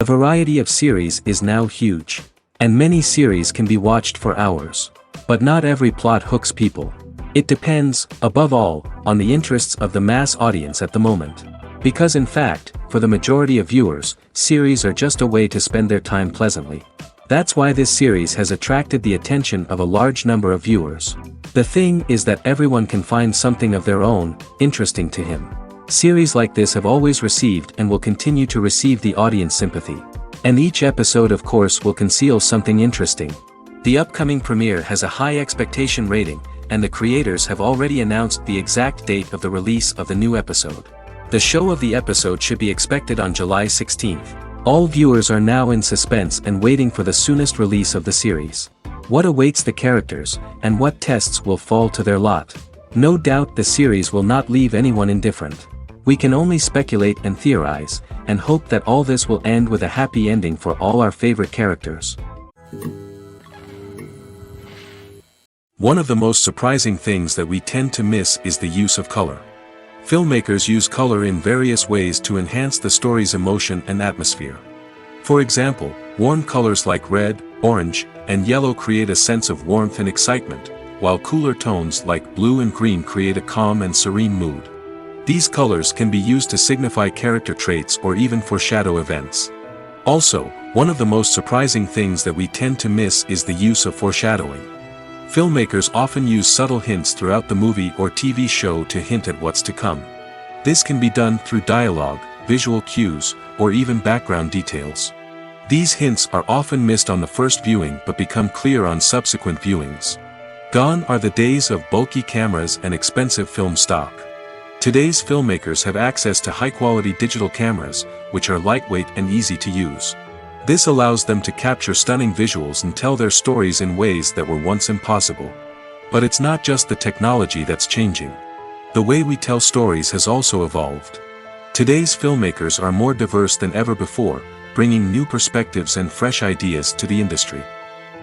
The variety of series is now huge. And many series can be watched for hours. But not every plot hooks people. It depends, above all, on the interests of the mass audience at the moment. Because in fact, for the majority of viewers, series are just a way to spend their time pleasantly. That's why this series has attracted the attention of a large number of viewers. The thing is that everyone can find something of their own, interesting to him. Series like this have always received and will continue to receive the audience sympathy. And each episode of course will conceal something interesting. The upcoming premiere has a high expectation rating, and the creators have already announced the exact date of the release of the new episode. The show of the episode should be expected on July 16th. All viewers are now in suspense and waiting for the soonest release of the series. What awaits the characters, and what tests will fall to their lot? No doubt the series will not leave anyone indifferent. We can only speculate and theorize, and hope that all this will end with a happy ending for all our favorite characters. One of the most surprising things that we tend to miss is the use of color. Filmmakers use color in various ways to enhance the story's emotion and atmosphere. For example, warm colors like red, orange, and yellow create a sense of warmth and excitement, while cooler tones like blue and green create a calm and serene mood. These colors can be used to signify character traits or even foreshadow events. Also, one of the most surprising things that we tend to miss is the use of foreshadowing. Filmmakers often use subtle hints throughout the movie or TV show to hint at what's to come. This can be done through dialogue, visual cues, or even background details. These hints are often missed on the first viewing but become clear on subsequent viewings. Gone are the days of bulky cameras and expensive film stock. Today's filmmakers have access to high-quality digital cameras, which are lightweight and easy to use. This allows them to capture stunning visuals and tell their stories in ways that were once impossible. But it's not just the technology that's changing. The way we tell stories has also evolved. Today's filmmakers are more diverse than ever before, bringing new perspectives and fresh ideas to the industry.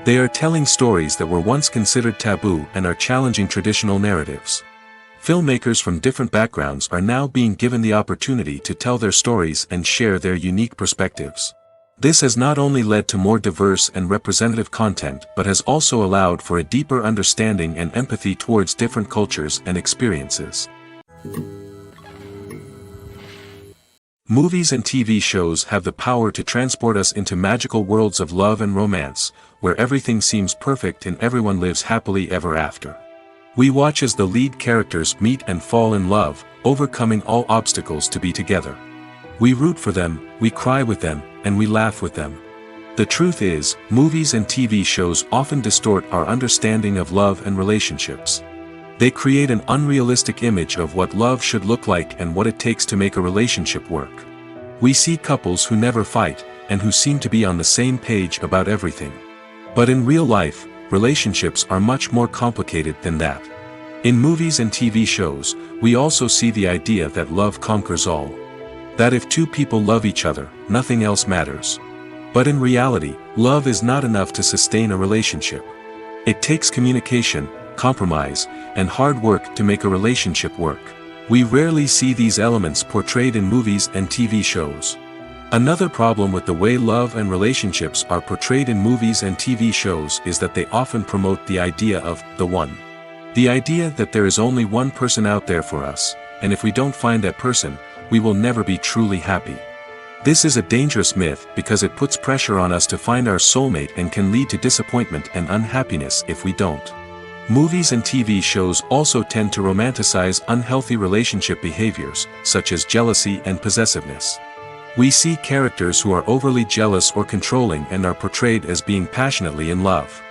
They are telling stories that were once considered taboo and are challenging traditional narratives. Filmmakers from different backgrounds are now being given the opportunity to tell their stories and share their unique perspectives. This has not only led to more diverse and representative content but has also allowed for a deeper understanding and empathy towards different cultures and experiences. Movies and TV shows have the power to transport us into magical worlds of love and romance, where everything seems perfect and everyone lives happily ever after. We watch as the lead characters meet and fall in love, overcoming all obstacles to be together. We root for them, we cry with them, and we laugh with them. The truth is, movies and TV shows often distort our understanding of love and relationships. They create an unrealistic image of what love should look like and what it takes to make a relationship work. We see couples who never fight, and who seem to be on the same page about everything. But in real life, relationships are much more complicated than that. In movies and TV shows, we also see the idea that love conquers all. That if two people love each other, nothing else matters. But in reality, love is not enough to sustain a relationship. It takes communication, compromise, and hard work to make a relationship work. We rarely see these elements portrayed in movies and TV shows. Another problem with the way love and relationships are portrayed in movies and TV shows is that they often promote the idea of the one. The idea that there is only one person out there for us, and if we don't find that person, we will never be truly happy. This is a dangerous myth because it puts pressure on us to find our soulmate and can lead to disappointment and unhappiness if we don't. Movies and TV shows also tend to romanticize unhealthy relationship behaviors, such as jealousy and possessiveness. We see characters who are overly jealous or controlling and are portrayed as being passionately in love.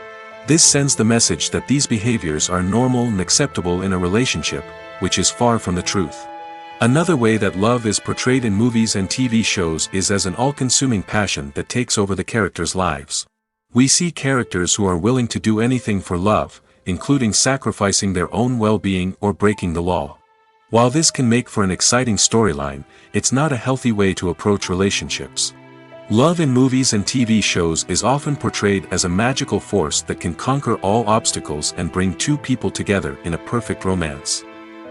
This sends the message that these behaviors are normal and acceptable in a relationship, which is far from the truth. Another way that love is portrayed in movies and TV shows is as an all-consuming passion that takes over the characters' lives. We see characters who are willing to do anything for love, including sacrificing their own well-being or breaking the law. While this can make for an exciting storyline, it's not a healthy way to approach relationships. Love in movies and TV shows is often portrayed as a magical force that can conquer all obstacles and bring two people together in a perfect romance.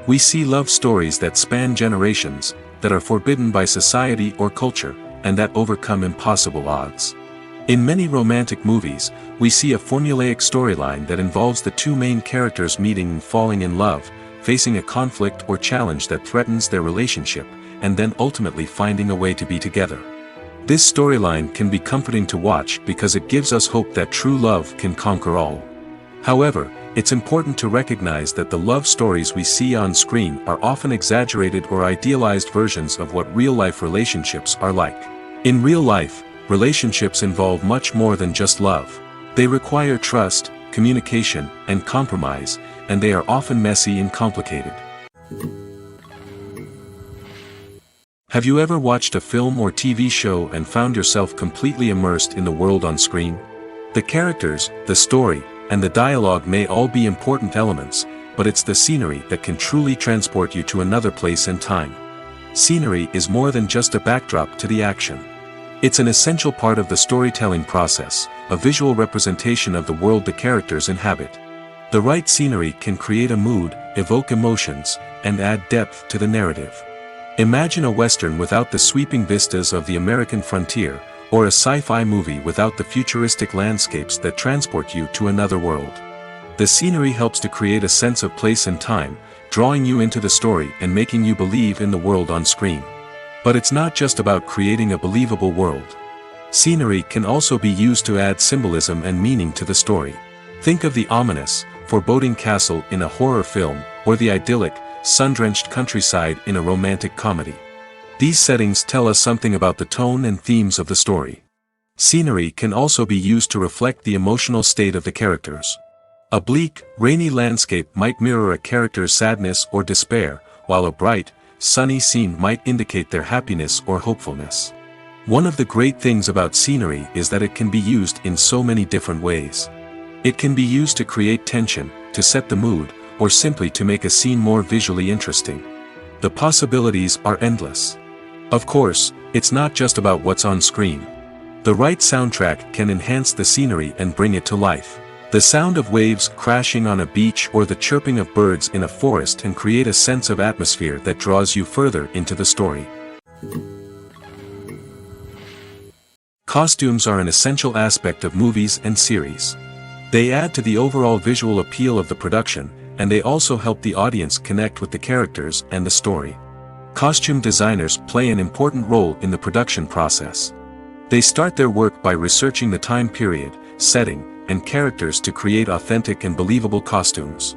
We see love stories that span generations, that are forbidden by society or culture, and that overcome impossible odds. In many romantic movies, we see a formulaic storyline that involves the two main characters meeting and falling in love, facing a conflict or challenge that threatens their relationship, and then ultimately finding a way to be together. This storyline can be comforting to watch because it gives us hope that true love can conquer all. However, it's important to recognize that the love stories we see on screen are often exaggerated or idealized versions of what real-life relationships are like. In real life, relationships involve much more than just love. They require trust, communication, and compromise, and they are often messy and complicated. Have you ever watched a film or TV show and found yourself completely immersed in the world on screen? The characters, the story, and the dialogue may all be important elements, but it's the scenery that can truly transport you to another place and time. Scenery is more than just a backdrop to the action. It's an essential part of the storytelling process, a visual representation of the world the characters inhabit. The right scenery can create a mood, evoke emotions, and add depth to the narrative. Imagine a Western without the sweeping vistas of the American frontier, or a sci-fi movie without the futuristic landscapes that transport you to another world. The scenery helps to create a sense of place and time, drawing you into the story and making you believe in the world on screen. But it's not just about creating a believable world. Scenery can also be used to add symbolism and meaning to the story. Think of the ominous, foreboding castle in a horror film, or the idyllic, sun-drenched countryside in a romantic comedy. These settings tell us something about the tone and themes of the story. Scenery can also be used to reflect the emotional state of the characters. A bleak, rainy landscape might mirror a character's sadness or despair, while a bright, sunny scene might indicate their happiness or hopefulness. One of the great things about scenery is that it can be used in so many different ways. It can be used to create tension, to set the mood, or simply to make a scene more visually interesting. The possibilities are endless. Of course, it's not just about what's on screen. The right soundtrack can enhance the scenery and bring it to life. The sound of waves crashing on a beach or the chirping of birds in a forest can create a sense of atmosphere that draws you further into the story. Costumes are an essential aspect of movies and series. They add to the overall visual appeal of the production, and they also help the audience connect with the characters and the story. Costume designers play an important role in the production process. They start their work by researching the time period, setting, and characters to create authentic and believable costumes.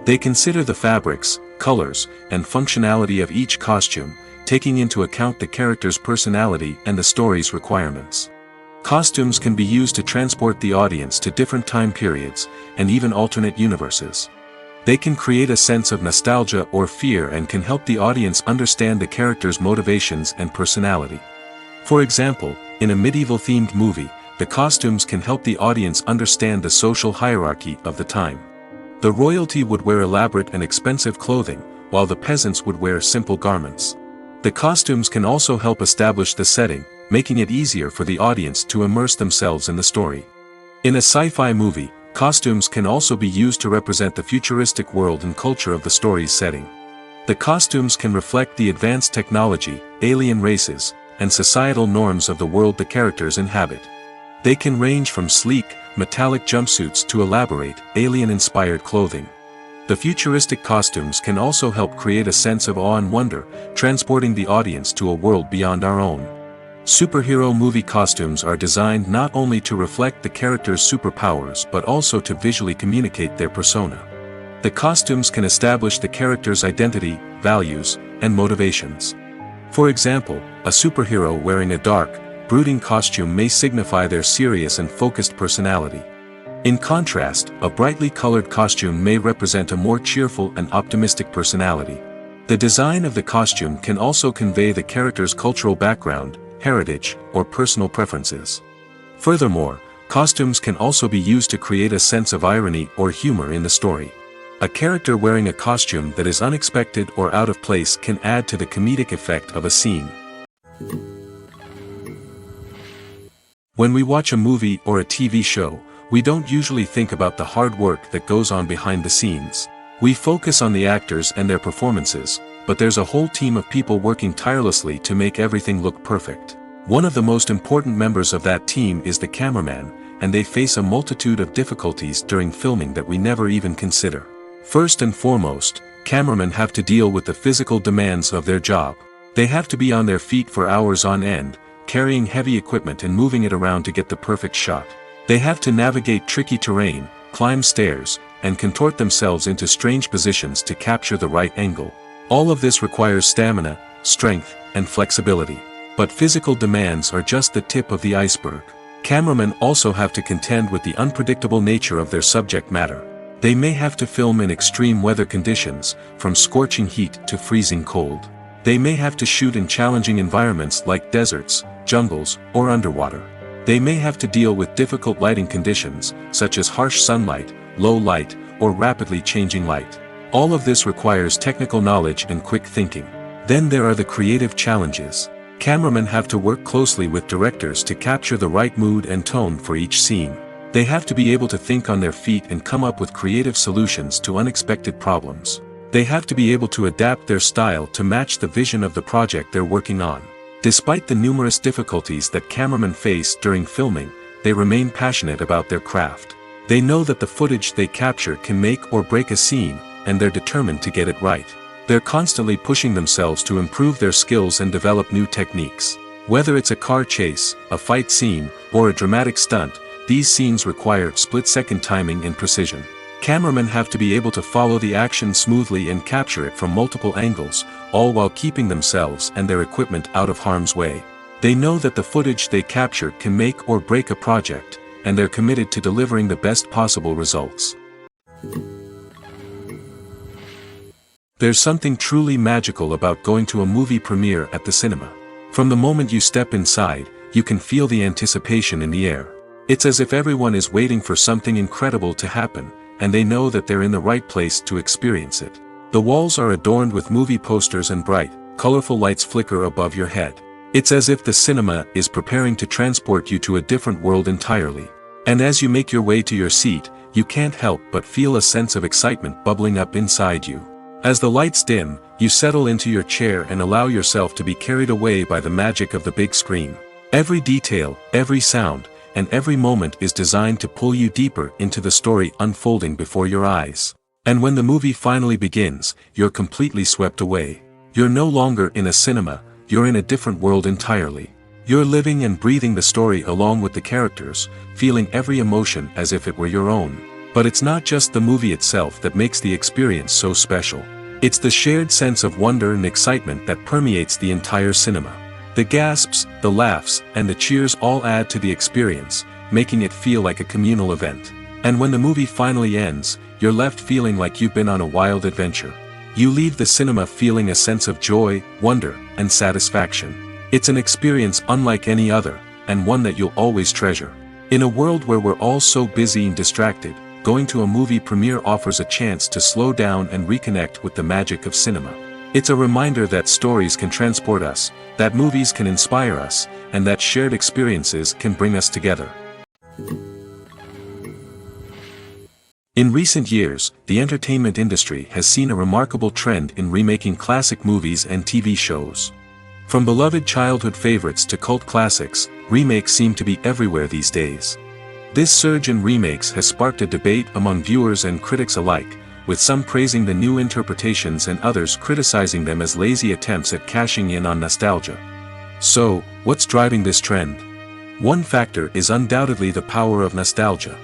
They consider the fabrics, colors, and functionality of each costume, taking into account the character's personality and the story's requirements. Costumes can be used to transport the audience to different time periods, and even alternate universes. They can create a sense of nostalgia or fear and can help the audience understand the character's motivations and personality. For example, in a medieval-themed movie, the costumes can help the audience understand the social hierarchy of the time. The royalty would wear elaborate and expensive clothing, while the peasants would wear simple garments. The costumes can also help establish the setting, making it easier for the audience to immerse themselves in the story. In a sci-fi movie, costumes can also be used to represent the futuristic world and culture of the story's setting. The costumes can reflect the advanced technology, alien races, and societal norms of the world the characters inhabit. They can range from sleek, metallic jumpsuits to elaborate, alien-inspired clothing. The futuristic costumes can also help create a sense of awe and wonder, transporting the audience to a world beyond our own. Superhero movie costumes are designed not only to reflect the character's superpowers but also to visually communicate their persona. The costumes can establish the character's identity, values, and motivations. For example, a superhero wearing a dark, brooding costume may signify their serious and focused personality. In contrast, a brightly colored costume may represent a more cheerful and optimistic personality. The design of the costume can also convey the character's cultural background, heritage, or personal preferences. Furthermore, costumes can also be used to create a sense of irony or humor in the story. A character wearing a costume that is unexpected or out of place can add to the comedic effect of a scene. When we watch a movie or a TV show, we don't usually think about the hard work that goes on behind the scenes. We focus on the actors and their performances, but there's a whole team of people working tirelessly to make everything look perfect. One of the most important members of that team is the cameraman, and they face a multitude of difficulties during filming that we never even consider. First and foremost, cameramen have to deal with the physical demands of their job. They have to be on their feet for hours on end, carrying heavy equipment and moving it around to get the perfect shot. They have to navigate tricky terrain, climb stairs, and contort themselves into strange positions to capture the right angle. All of this requires stamina, strength, and flexibility. But physical demands are just the tip of the iceberg. Cameramen also have to contend with the unpredictable nature of their subject matter. They may have to film in extreme weather conditions, from scorching heat to freezing cold. They may have to shoot in challenging environments like deserts, jungles, or underwater. They may have to deal with difficult lighting conditions, such as harsh sunlight, low light, or rapidly changing light. All of this requires technical knowledge and quick thinking. Then there are the creative challenges. Cameramen have to work closely with directors to capture the right mood and tone for each scene. They have to be able to think on their feet and come up with creative solutions to unexpected problems. They have to be able to adapt their style to match the vision of the project they're working on. Despite the numerous difficulties that cameramen face during filming, they remain passionate about their craft. They know that the footage they capture can make or break a scene, and they're determined to get it right. They're constantly pushing themselves to improve their skills and develop new techniques. Whether it's a car chase, a fight scene, or a dramatic stunt, these scenes require split-second timing and precision. Cameramen have to be able to follow the action smoothly and capture it from multiple angles, all while keeping themselves and their equipment out of harm's way. They know that the footage they capture can make or break a project, and they're committed to delivering the best possible results. There's something truly magical about going to a movie premiere at the cinema. From the moment you step inside, you can feel the anticipation in the air. It's as if everyone is waiting for something incredible to happen, and they know that they're in the right place to experience it. The walls are adorned with movie posters and bright, colorful lights flicker above your head. It's as if the cinema is preparing to transport you to a different world entirely. And as you make your way to your seat, you can't help but feel a sense of excitement bubbling up inside you. As the lights dim, you settle into your chair and allow yourself to be carried away by the magic of the big screen. Every detail, every sound, and every moment is designed to pull you deeper into the story unfolding before your eyes. And when the movie finally begins, you're completely swept away. You're no longer in a cinema, you're in a different world entirely. You're living and breathing the story along with the characters, feeling every emotion as if it were your own. But it's not just the movie itself that makes the experience so special. It's the shared sense of wonder and excitement that permeates the entire cinema. The gasps, the laughs, and the cheers all add to the experience, making it feel like a communal event. And when the movie finally ends, you're left feeling like you've been on a wild adventure. You leave the cinema feeling a sense of joy, wonder, and satisfaction. It's an experience unlike any other, and one that you'll always treasure. In a world where we're all so busy and distracted, going to a movie premiere offers a chance to slow down and reconnect with the magic of cinema. It's a reminder that stories can transport us, that movies can inspire us, and that shared experiences can bring us together. In recent years, the entertainment industry has seen a remarkable trend in remaking classic movies and TV shows. From beloved childhood favorites to cult classics, remakes seem to be everywhere these days. This surge in remakes has sparked a debate among viewers and critics alike, with some praising the new interpretations and others criticizing them as lazy attempts at cashing in on nostalgia. So, what's driving this trend? One factor is undoubtedly the power of nostalgia.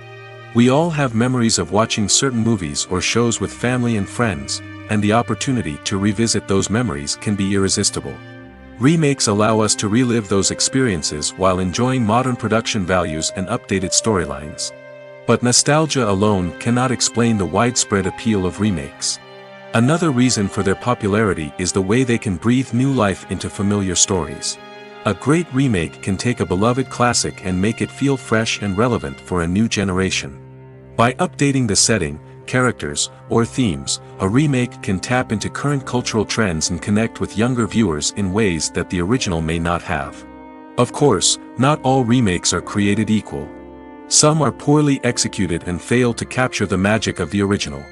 We all have memories of watching certain movies or shows with family and friends, and the opportunity to revisit those memories can be irresistible. Remakes allow us to relive those experiences while enjoying modern production values and updated storylines. But nostalgia alone cannot explain the widespread appeal of remakes. Another reason for their popularity is the way they can breathe new life into familiar stories. A great remake can take a beloved classic and make it feel fresh and relevant for a new generation. By updating the setting, characters, or themes, a remake can tap into current cultural trends and connect with younger viewers in ways that the original may not have. Of course, not all remakes are created equal. Some are poorly executed and fail to capture the magic of the original.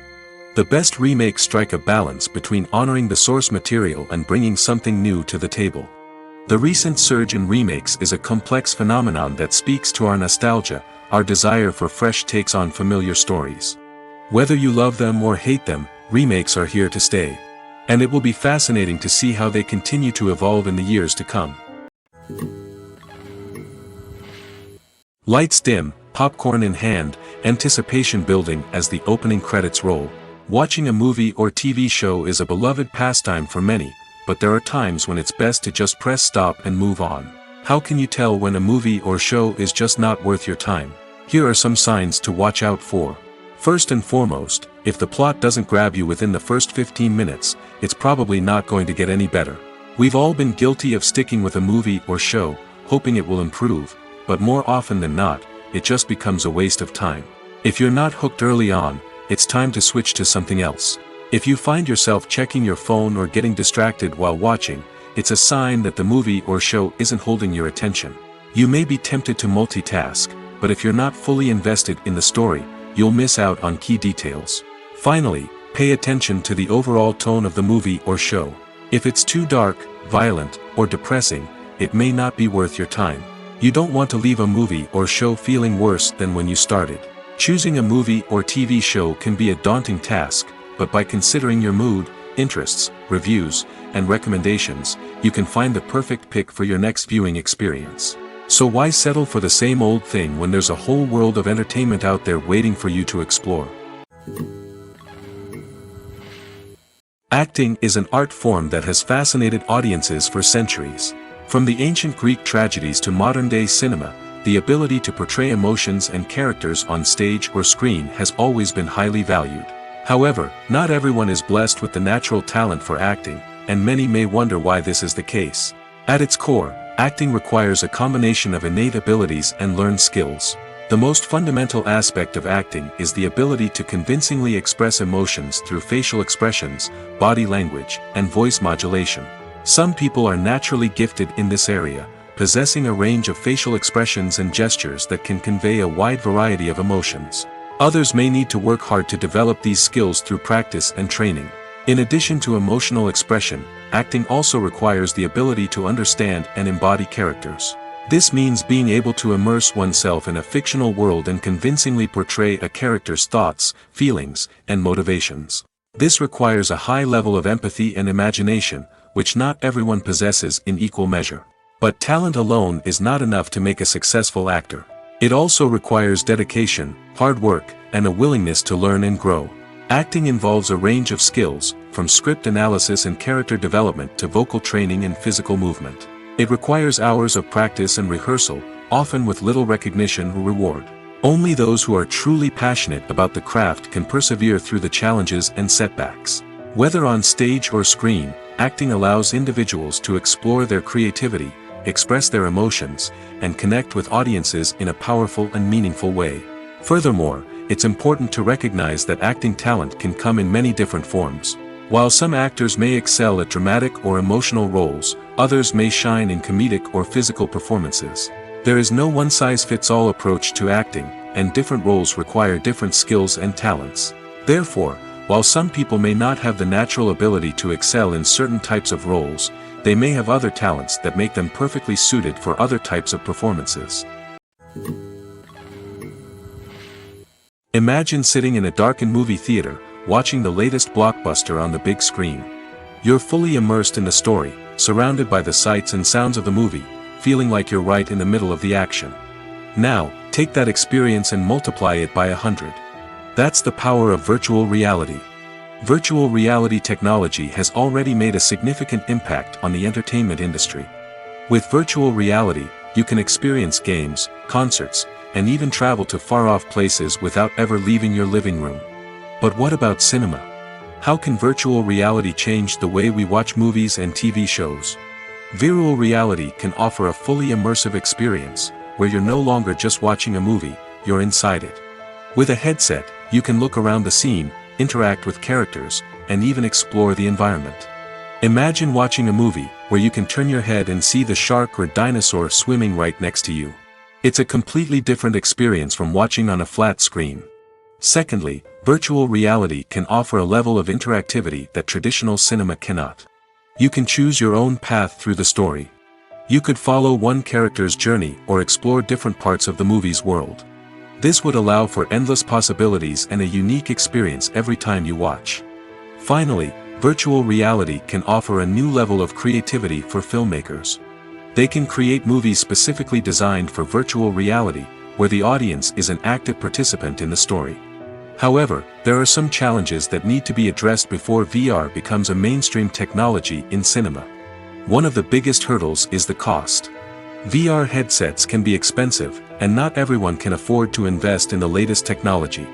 The best remakes strike a balance between honoring the source material and bringing something new to the table. The recent surge in remakes is a complex phenomenon that speaks to our nostalgia, our desire for fresh takes on familiar stories. Whether you love them or hate them, remakes are here to stay. And it will be fascinating to see how they continue to evolve in the years to come. Lights dim, popcorn in hand, anticipation building as the opening credits roll. Watching a movie or TV show is a beloved pastime for many, but there are times when it's best to just press stop and move on. How can you tell when a movie or show is just not worth your time? Here are some signs to watch out for. First and foremost, if the plot doesn't grab you within the first 15 minutes, it's probably not going to get any better. We've all been guilty of sticking with a movie or show, hoping it will improve, but more often than not, it just becomes a waste of time. If you're not hooked early on, it's time to switch to something else. If you find yourself checking your phone or getting distracted while watching, it's a sign that the movie or show isn't holding your attention. You may be tempted to multitask, but if you're not fully invested in the story, you'll miss out on key details. Finally, pay attention to the overall tone of the movie or show. If it's too dark, violent, or depressing, it may not be worth your time. You don't want to leave a movie or show feeling worse than when you started. Choosing a movie or TV show can be a daunting task, but by considering your mood, interests, reviews, and recommendations, you can find the perfect pick for your next viewing experience. So why settle for the same old thing when there's a whole world of entertainment out there waiting for you to explore? Acting is an art form that has fascinated audiences for centuries. From the ancient Greek tragedies to modern-day cinema, the ability to portray emotions and characters on stage or screen has always been highly valued. However, not everyone is blessed with the natural talent for acting, and many may wonder why this is the case. At its core, acting requires a combination of innate abilities and learned skills. The most fundamental aspect of acting is the ability to convincingly express emotions through facial expressions, body language, and voice modulation. Some people are naturally gifted in this area, possessing a range of facial expressions and gestures that can convey a wide variety of emotions. Others may need to work hard to develop these skills through practice and training. In addition to emotional expression, acting also requires the ability to understand and embody characters. This means being able to immerse oneself in a fictional world and convincingly portray a character's thoughts, feelings, and motivations. This requires a high level of empathy and imagination, which not everyone possesses in equal measure. But talent alone is not enough to make a successful actor. It also requires dedication, hard work, and a willingness to learn and grow. Acting involves a range of skills, from script analysis and character development to vocal training and physical movement. It requires hours of practice and rehearsal, often with little recognition or reward. Only those who are truly passionate about the craft can persevere through the challenges and setbacks. Whether on stage or screen, acting allows individuals to explore their creativity, express their emotions, and connect with audiences in a powerful and meaningful way. Furthermore, it's important to recognize that acting talent can come in many different forms. While some actors may excel at dramatic or emotional roles, others may shine in comedic or physical performances. There is no one-size-fits-all approach to acting, and different roles require different skills and talents. Therefore, while some people may not have the natural ability to excel in certain types of roles, they may have other talents that make them perfectly suited for other types of performances. Imagine sitting in a darkened movie theater, watching the latest blockbuster on the big screen. You're fully immersed in the story, surrounded by the sights and sounds of the movie, feeling like you're right in the middle of the action. Now, take that experience and multiply it by 100. That's the power of virtual reality. Virtual reality technology has already made a significant impact on the entertainment industry. With virtual reality, you can experience games, concerts, and even travel to far-off places without ever leaving your living room. But what about cinema? How can virtual reality change the way we watch movies and TV shows? Virtual reality can offer a fully immersive experience, where you're no longer just watching a movie, you're inside it. With a headset, you can look around the scene, interact with characters, and even explore the environment. Imagine watching a movie where you can turn your head and see the shark or dinosaur swimming right next to you. It's a completely different experience from watching on a flat screen. Secondly, virtual reality can offer a level of interactivity that traditional cinema cannot. You can choose your own path through the story. You could follow one character's journey or explore different parts of the movie's world. This would allow for endless possibilities and a unique experience every time you watch. Finally, virtual reality can offer a new level of creativity for filmmakers. They can create movies specifically designed for virtual reality, where the audience is an active participant in the story. However, there are some challenges that need to be addressed before VR becomes a mainstream technology in cinema. One of the biggest hurdles is the cost. VR headsets can be expensive, and not everyone can afford to invest in the latest technology.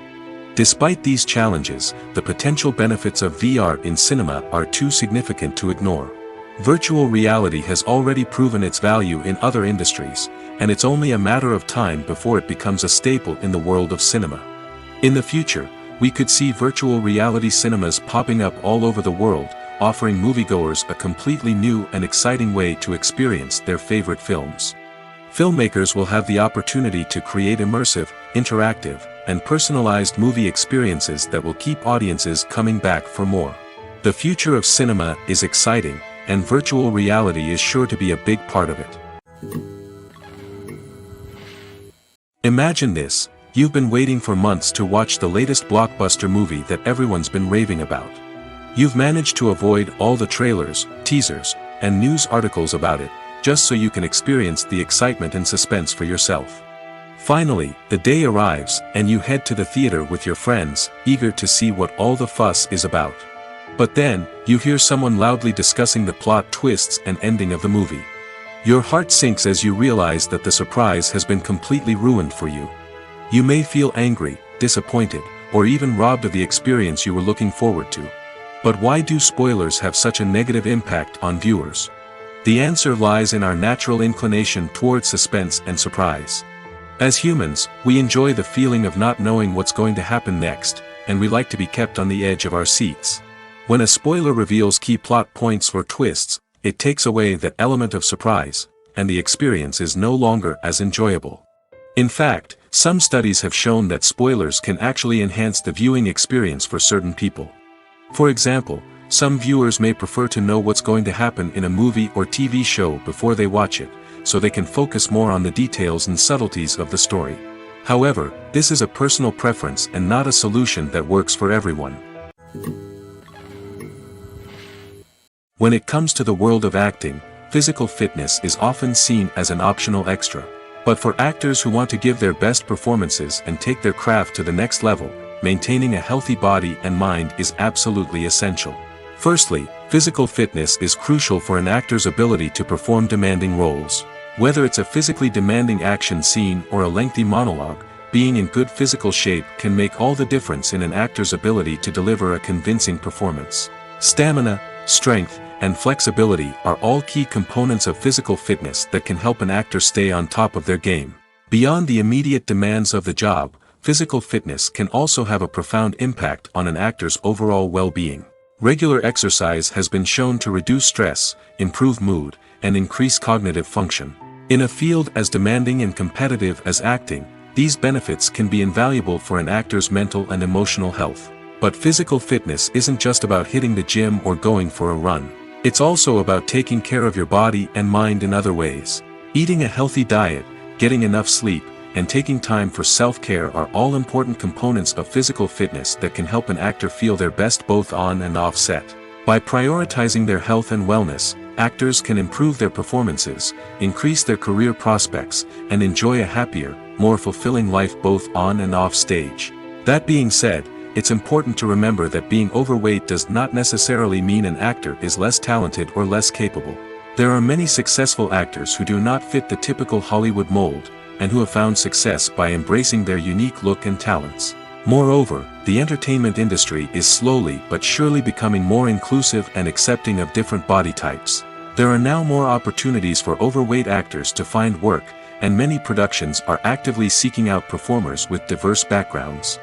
Despite these challenges, the potential benefits of VR in cinema are too significant to ignore. Virtual reality has already proven its value in other industries, and it's only a matter of time before it becomes a staple in the world of cinema. In the future, we could see virtual reality cinemas popping up all over the world, offering moviegoers a completely new and exciting way to experience their favorite films. Filmmakers will have the opportunity to create immersive, interactive, and personalized movie experiences that will keep audiences coming back for more. The future of cinema is exciting, and virtual reality is sure to be a big part of it. Imagine this: you've been waiting for months to watch the latest blockbuster movie that everyone's been raving about. You've managed to avoid all the trailers, teasers, and news articles about it, just so you can experience the excitement and suspense for yourself. Finally, the day arrives, and you head to the theater with your friends, eager to see what all the fuss is about. But then, you hear someone loudly discussing the plot twists and ending of the movie. Your heart sinks as you realize that the surprise has been completely ruined for you. You may feel angry, disappointed, or even robbed of the experience you were looking forward to. But why do spoilers have such a negative impact on viewers? The answer lies in our natural inclination towards suspense and surprise. As humans, we enjoy the feeling of not knowing what's going to happen next, and we like to be kept on the edge of our seats. When a spoiler reveals key plot points or twists, it takes away that element of surprise, and the experience is no longer as enjoyable. In fact, some studies have shown that spoilers can actually enhance the viewing experience for certain people. For example, some viewers may prefer to know what's going to happen in a movie or TV show before they watch it, so they can focus more on the details and subtleties of the story. However, this is a personal preference and not a solution that works for everyone. When it comes to the world of acting, physical fitness is often seen as an optional extra. But for actors who want to give their best performances and take their craft to the next level, maintaining a healthy body and mind is absolutely essential. Firstly, physical fitness is crucial for an actor's ability to perform demanding roles. Whether it's a physically demanding action scene or a lengthy monologue, being in good physical shape can make all the difference in an actor's ability to deliver a convincing performance. Stamina, strength, and flexibility are all key components of physical fitness that can help an actor stay on top of their game. Beyond the immediate demands of the job, physical fitness can also have a profound impact on an actor's overall well-being. Regular exercise has been shown to reduce stress, improve mood, and increase cognitive function. In a field as demanding and competitive as acting, these benefits can be invaluable for an actor's mental and emotional health. But physical fitness isn't just about hitting the gym or going for a run. It's also about taking care of your body and mind in other ways. Eating a healthy diet, getting enough sleep, and taking time for self-care are all important components of physical fitness that can help an actor feel their best both on and off set. By prioritizing their health and wellness, actors can improve their performances, increase their career prospects, and enjoy a happier, more fulfilling life both on and off stage. That being said, it's important to remember that being overweight does not necessarily mean an actor is less talented or less capable. There are many successful actors who do not fit the typical Hollywood mold, and who have found success by embracing their unique look and talents. Moreover, the entertainment industry is slowly but surely becoming more inclusive and accepting of different body types. There are now more opportunities for overweight actors to find work, and many productions are actively seeking out performers with diverse backgrounds.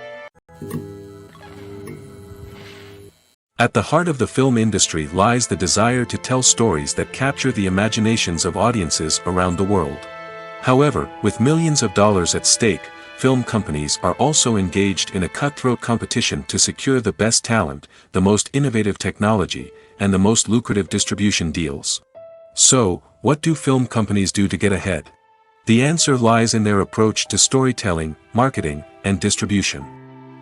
At the heart of the film industry lies the desire to tell stories that capture the imaginations of audiences around the world. However, with millions of dollars at stake, film companies are also engaged in a cutthroat competition to secure the best talent, the most innovative technology, and the most lucrative distribution deals. So, what do film companies do to get ahead? The answer lies in their approach to storytelling, marketing, and distribution.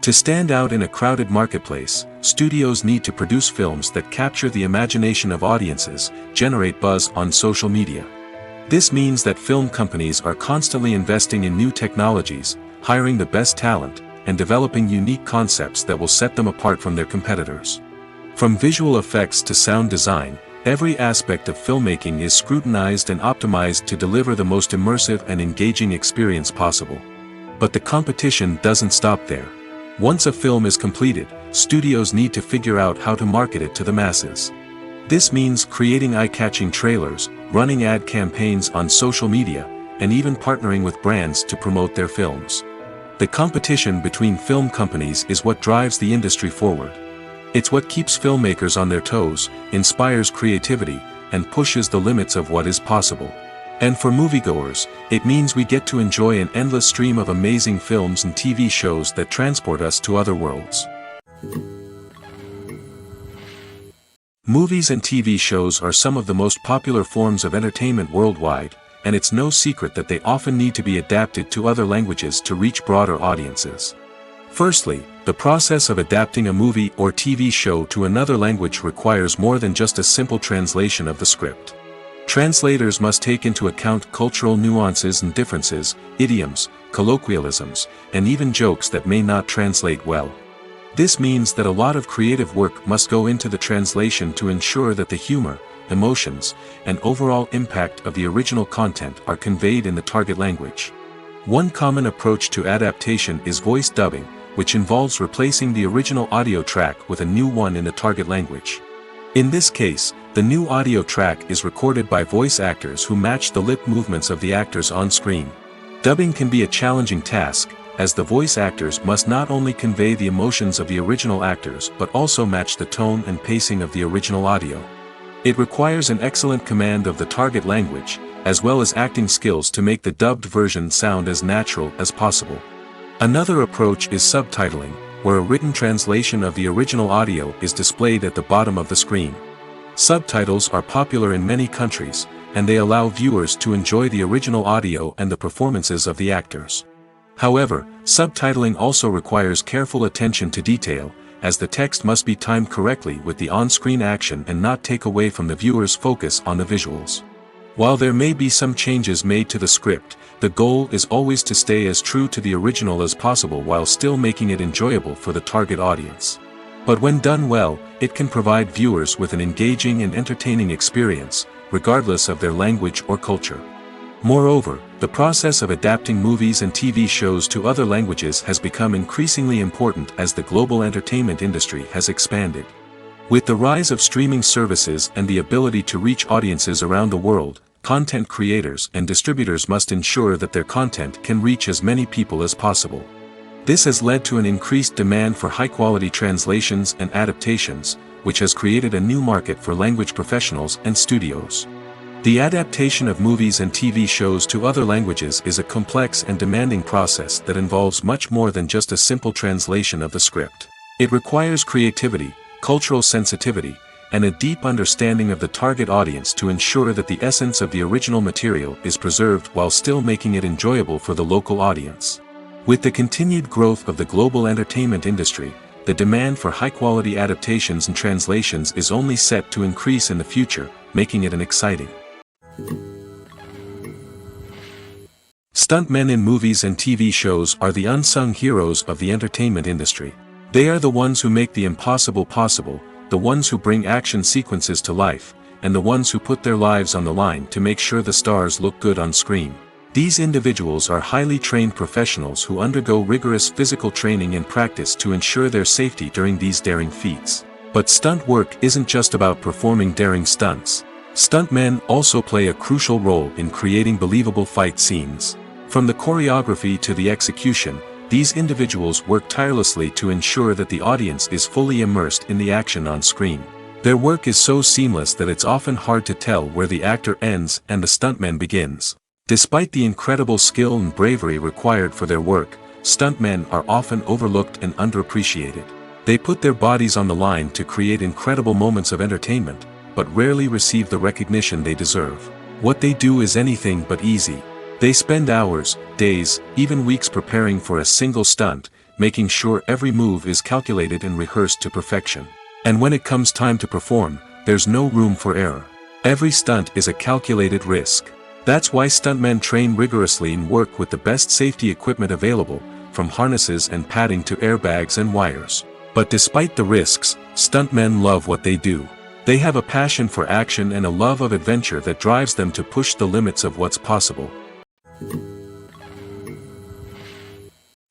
To stand out in a crowded marketplace, studios need to produce films that capture the imagination of audiences, generate buzz on social media. This means that film companies are constantly investing in new technologies, hiring the best talent, and developing unique concepts that will set them apart from their competitors. From visual effects to sound design, every aspect of filmmaking is scrutinized and optimized to deliver the most immersive and engaging experience possible. But the competition doesn't stop there. Once a film is completed, studios need to figure out how to market it to the masses. This means creating eye-catching trailers, running ad campaigns on social media, and even partnering with brands to promote their films. The competition between film companies is what drives the industry forward. It's what keeps filmmakers on their toes, inspires creativity, and pushes the limits of what is possible. And for moviegoers, it means we get to enjoy an endless stream of amazing films and TV shows that transport us to other worlds. Movies and TV shows are some of the most popular forms of entertainment worldwide, and it's no secret that they often need to be adapted to other languages to reach broader audiences. Firstly, the process of adapting a movie or TV show to another language requires more than just a simple translation of the script. Translators must take into account cultural nuances and differences, idioms, colloquialisms, and even jokes that may not translate well. This means that a lot of creative work must go into the translation to ensure that the humor, emotions, and overall impact of the original content are conveyed in the target language. One common approach to adaptation is voice dubbing, which involves replacing the original audio track with a new one in the target language. In this case, the new audio track is recorded by voice actors who match the lip movements of the actors on screen. Dubbing can be a challenging task, as the voice actors must not only convey the emotions of the original actors but also match the tone and pacing of the original audio. It requires an excellent command of the target language, as well as acting skills to make the dubbed version sound as natural as possible. Another approach is subtitling, where a written translation of the original audio is displayed at the bottom of the screen. Subtitles are popular in many countries, and they allow viewers to enjoy the original audio and the performances of the actors. However, subtitling also requires careful attention to detail, as the text must be timed correctly with the on-screen action and not take away from the viewer's focus on the visuals. While there may be some changes made to the script, the goal is always to stay as true to the original as possible while still making it enjoyable for the target audience. But when done well, it can provide viewers with an engaging and entertaining experience, regardless of their language or culture. Moreover, the process of adapting movies and TV shows to other languages has become increasingly important as the global entertainment industry has expanded. With the rise of streaming services and the ability to reach audiences around the world, content creators and distributors must ensure that their content can reach as many people as possible. This has led to an increased demand for high-quality translations and adaptations, which has created a new market for language professionals and studios. The adaptation of movies and TV shows to other languages is a complex and demanding process that involves much more than just a simple translation of the script. It requires creativity, cultural sensitivity, and a deep understanding of the target audience to ensure that the essence of the original material is preserved while still making it enjoyable for the local audience. With the continued growth of the global entertainment industry, the demand for high-quality adaptations and translations is only set to increase in the future, making it an exciting. Stuntmen in movies and TV shows are the unsung heroes of the entertainment industry. They are the ones who make the impossible possible, the ones who bring action sequences to life, and the ones who put their lives on the line to make sure the stars look good on screen. These individuals are highly trained professionals who undergo rigorous physical training and practice to ensure their safety during these daring feats. But stunt work isn't just about performing daring stunts. Stuntmen also play a crucial role in creating believable fight scenes. From the choreography to the execution, these individuals work tirelessly to ensure that the audience is fully immersed in the action on screen. Their work is so seamless that it's often hard to tell where the actor ends and the stuntman begins. Despite the incredible skill and bravery required for their work, stuntmen are often overlooked and underappreciated. They put their bodies on the line to create incredible moments of entertainment, but rarely receive the recognition they deserve. What they do is anything but easy. They spend hours, days, even weeks preparing for a single stunt, making sure every move is calculated and rehearsed to perfection. And when it comes time to perform, there's no room for error. Every stunt is a calculated risk. That's why stuntmen train rigorously and work with the best safety equipment available, from harnesses and padding to airbags and wires. But despite the risks, stuntmen love what they do. They have a passion for action and a love of adventure that drives them to push the limits of what's possible.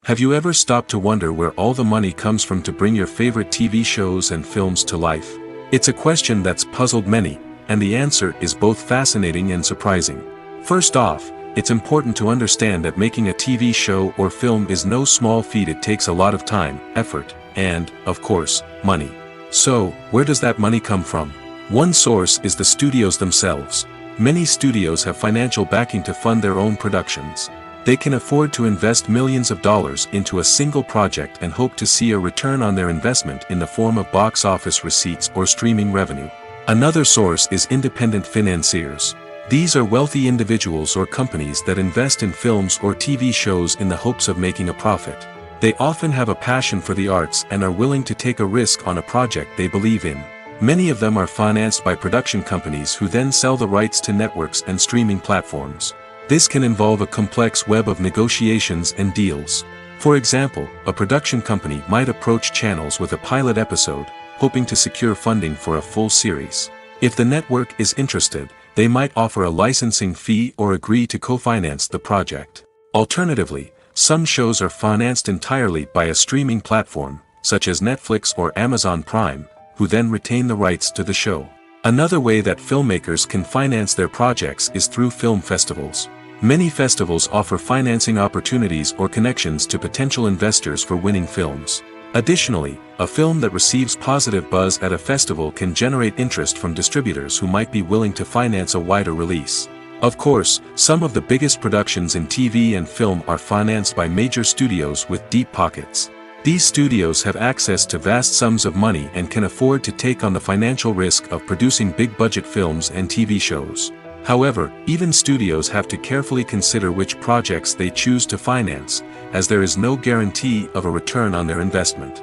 Have you ever stopped to wonder where all the money comes from to bring your favorite TV shows and films to life? It's a question that's puzzled many, and the answer is both fascinating and surprising. First off, it's important to understand that making a TV show or film is no small feat. It takes a lot of time, effort, and, of course, money. So, where does that money come from? One source is the studios themselves. Many studios have financial backing to fund their own productions. They can afford to invest millions of dollars into a single project and hope to see a return on their investment in the form of box office receipts or streaming revenue. Another source is independent financiers. These are wealthy individuals or companies that invest in films or TV shows in the hopes of making a profit. They often have a passion for the arts and are willing to take a risk on a project they believe in. Many of them are financed by production companies who then sell the rights to networks and streaming platforms. This can involve a complex web of negotiations and deals. For example, a production company might approach channels with a pilot episode, hoping to secure funding for a full series. If the network is interested, they might offer a licensing fee or agree to co-finance the project. Alternatively, some shows are financed entirely by a streaming platform, such as Netflix or Amazon Prime, who then retain the rights to the show. Another way that filmmakers can finance their projects is through film festivals. Many festivals offer financing opportunities or connections to potential investors for winning films. Additionally, a film that receives positive buzz at a festival can generate interest from distributors who might be willing to finance a wider release. Of course, some of the biggest productions in TV and film are financed by major studios with deep pockets. These studios have access to vast sums of money and can afford to take on the financial risk of producing big-budget films and TV shows. However, even studios have to carefully consider which projects they choose to finance, as there is no guarantee of a return on their investment.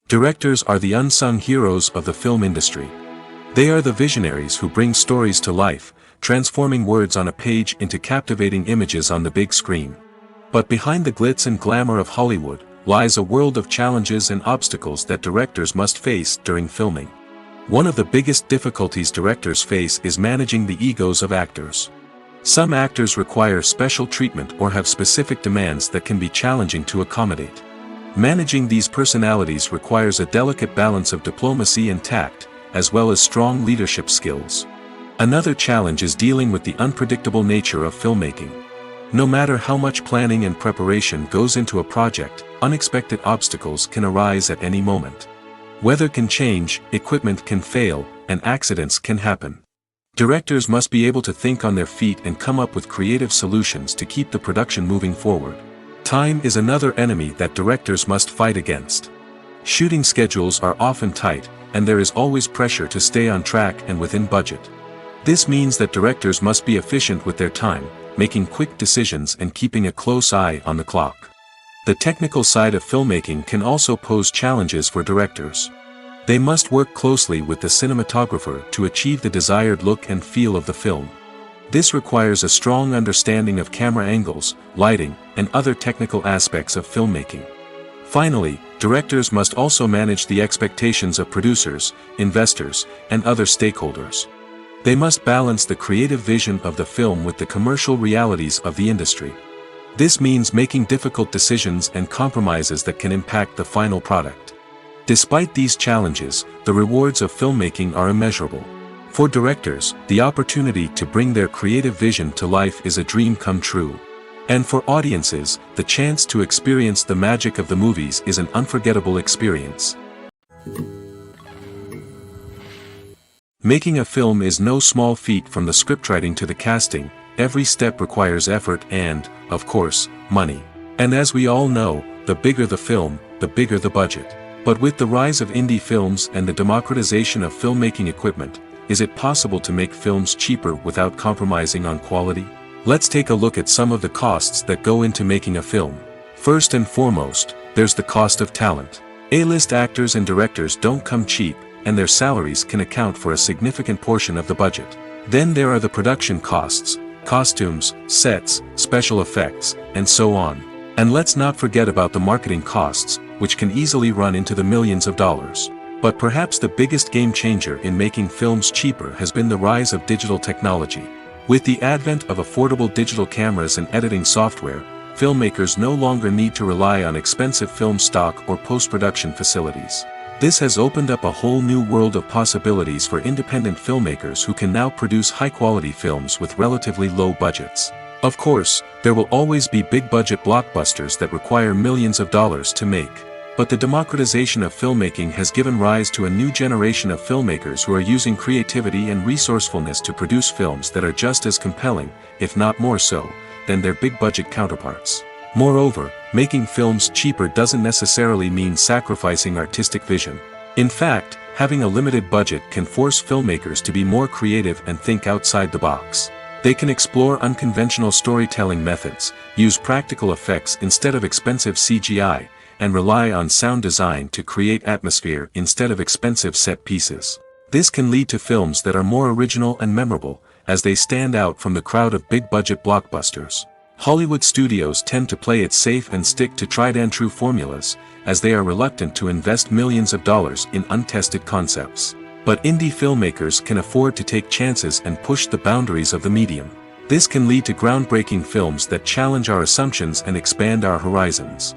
Directors are the unsung heroes of the film industry. They are the visionaries who bring stories to life, transforming words on a page into captivating images on the big screen. But behind the glitz and glamour of Hollywood lies a world of challenges and obstacles that directors must face during filming. One of the biggest difficulties directors face is managing the egos of actors. Some actors require special treatment or have specific demands that can be challenging to accommodate. Managing these personalities requires a delicate balance of diplomacy and tact, as well as strong leadership skills. Another challenge is dealing with the unpredictable nature of filmmaking. No matter how much planning and preparation goes into a project, unexpected obstacles can arise at any moment. Weather can change, equipment can fail, and accidents can happen. Directors must be able to think on their feet and come up with creative solutions to keep the production moving forward. Time is another enemy that directors must fight against. Shooting schedules are often tight, and there is always pressure to stay on track and within budget. This means that directors must be efficient with their time, making quick decisions and keeping a close eye on the clock. The technical side of filmmaking can also pose challenges for directors. They must work closely with the cinematographer to achieve the desired look and feel of the film. This requires a strong understanding of camera angles, lighting, and other technical aspects of filmmaking. Finally, directors must also manage the expectations of producers, investors, and other stakeholders. They must balance the creative vision of the film with the commercial realities of the industry. This means making difficult decisions and compromises that can impact the final product. Despite these challenges, the rewards of filmmaking are immeasurable. For directors, the opportunity to bring their creative vision to life is a dream come true. And for audiences, the chance to experience the magic of the movies is an unforgettable experience. Making a film is no small feat. From the scriptwriting to the casting, every step requires effort and, of course, money. And as we all know, the bigger the film, the bigger the budget. But with the rise of indie films and the democratization of filmmaking equipment, is it possible to make films cheaper without compromising on quality? Let's take a look at some of the costs that go into making a film. First and foremost, there's the cost of talent. A-list actors and directors don't come cheap, and their salaries can account for a significant portion of the budget. Then there are the production costs, costumes, sets, special effects, and so on. And let's not forget about the marketing costs, which can easily run into the millions of dollars. But perhaps the biggest game changer in making films cheaper has been the rise of digital technology. With the advent of affordable digital cameras and editing software, filmmakers no longer need to rely on expensive film stock or post-production facilities. This has opened up a whole new world of possibilities for independent filmmakers who can now produce high-quality films with relatively low budgets. Of course, there will always be big-budget blockbusters that require millions of dollars to make. But the democratization of filmmaking has given rise to a new generation of filmmakers who are using creativity and resourcefulness to produce films that are just as compelling, if not more so, than their big-budget counterparts. Moreover, making films cheaper doesn't necessarily mean sacrificing artistic vision. In fact, having a limited budget can force filmmakers to be more creative and think outside the box. They can explore unconventional storytelling methods, use practical effects instead of expensive CGI, and rely on sound design to create atmosphere instead of expensive set pieces. This can lead to films that are more original and memorable, as they stand out from the crowd of big-budget blockbusters. Hollywood studios tend to play it safe and stick to tried-and-true formulas, as they are reluctant to invest millions of dollars in untested concepts. But indie filmmakers can afford to take chances and push the boundaries of the medium. This can lead to groundbreaking films that challenge our assumptions and expand our horizons.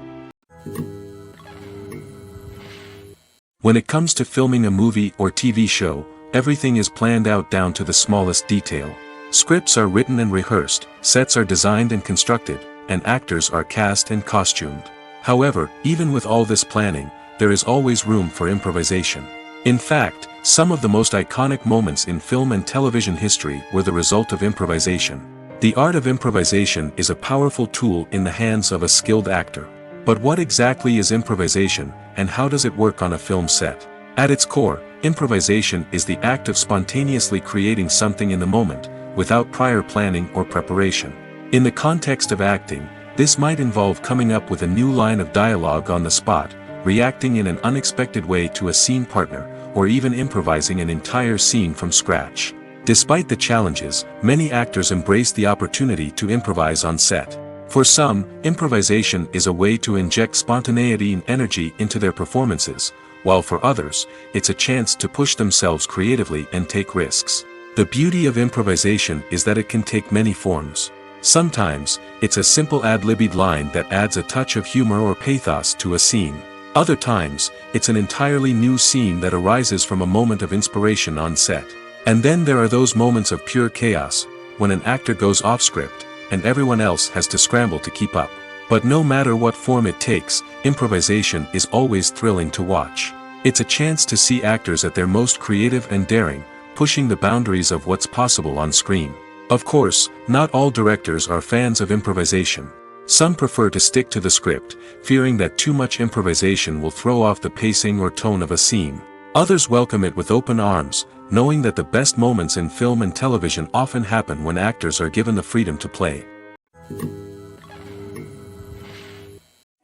When it comes to filming a movie or TV show, everything is planned out down to the smallest detail. Scripts are written and rehearsed, sets are designed and constructed, and actors are cast and costumed. However, even with all this planning, there is always room for improvisation. In fact, some of the most iconic moments in film and television history were the result of improvisation. The art of improvisation is a powerful tool in the hands of a skilled actor. But what exactly is improvisation, and how does it work on a film set? At its core, improvisation is the act of spontaneously creating something in the moment, without prior planning or preparation. In the context of acting, this might involve coming up with a new line of dialogue on the spot, reacting in an unexpected way to a scene partner, or even improvising an entire scene from scratch. Despite the challenges, many actors embrace the opportunity to improvise on set. For some, improvisation is a way to inject spontaneity and energy into their performances, while for others, it's a chance to push themselves creatively and take risks. The beauty of improvisation is that it can take many forms. Sometimes, it's a simple ad-libbed line that adds a touch of humor or pathos to a scene. Other times, it's an entirely new scene that arises from a moment of inspiration on set. And then there are those moments of pure chaos, when an actor goes off script, and everyone else has to scramble to keep up. But no matter what form it takes, improvisation is always thrilling to watch. It's a chance to see actors at their most creative and daring, pushing the boundaries of what's possible on screen. Of course, not all directors are fans of improvisation. Some prefer to stick to the script, fearing that too much improvisation will throw off the pacing or tone of a scene. Others welcome it with open arms, knowing that the best moments in film and television often happen when actors are given the freedom to play.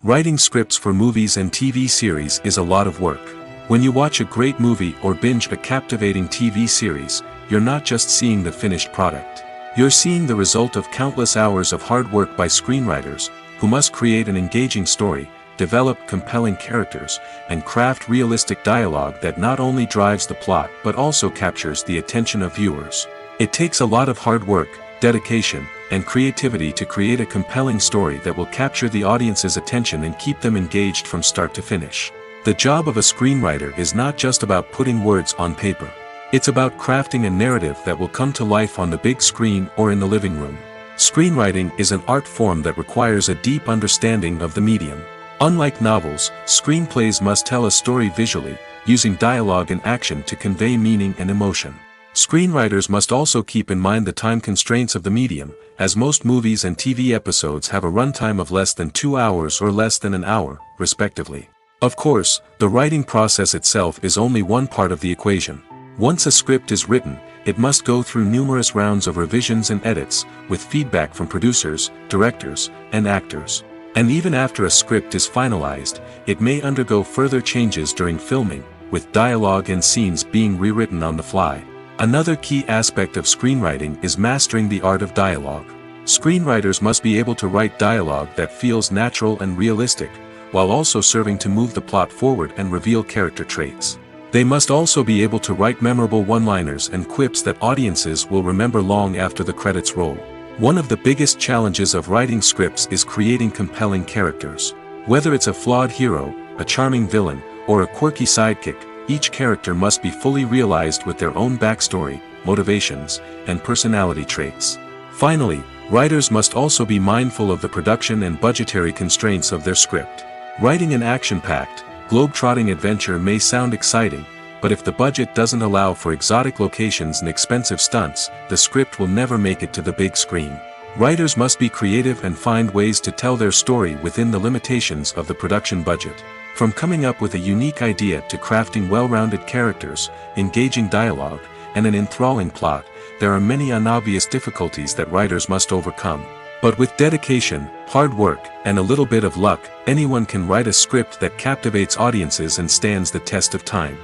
Writing scripts for movies and TV series is a lot of work. When you watch a great movie or binge a captivating TV series, you're not just seeing the finished product. You're seeing the result of countless hours of hard work by screenwriters, who must create an engaging story, develop compelling characters, and craft realistic dialogue that not only drives the plot but also captures the attention of viewers. It takes a lot of hard work, dedication, and creativity to create a compelling story that will capture the audience's attention and keep them engaged from start to finish. The job of a screenwriter is not just about putting words on paper. It's about crafting a narrative that will come to life on the big screen or in the living room. Screenwriting is an art form that requires a deep understanding of the medium. Unlike novels, screenplays must tell a story visually, using dialogue and action to convey meaning and emotion. Screenwriters must also keep in mind the time constraints of the medium, as most movies and TV episodes have a runtime of less than 2 hours or less than an hour, respectively. Of course, the writing process itself is only one part of the equation. Once a script is written, it must go through numerous rounds of revisions and edits, with feedback from producers, directors, and actors. And even after a script is finalized, it may undergo further changes during filming, with dialogue and scenes being rewritten on the fly. Another key aspect of screenwriting is mastering the art of dialogue. Screenwriters must be able to write dialogue that feels natural and realistic, while also serving to move the plot forward and reveal character traits. They must also be able to write memorable one-liners and quips that audiences will remember long after the credits roll. One of the biggest challenges of writing scripts is creating compelling characters. Whether it's a flawed hero, a charming villain, or a quirky sidekick, each character must be fully realized with their own backstory, motivations, and personality traits. Finally, writers must also be mindful of the production and budgetary constraints of their script. Writing an action-packed, globe-trotting adventure may sound exciting, but if the budget doesn't allow for exotic locations and expensive stunts, the script will never make it to the big screen. Writers must be creative and find ways to tell their story within the limitations of the production budget. From coming up with a unique idea to crafting well-rounded characters, engaging dialogue, and an enthralling plot, there are many unobvious difficulties that writers must overcome. But with dedication, hard work, and a little bit of luck, anyone can write a script that captivates audiences and stands the test of time.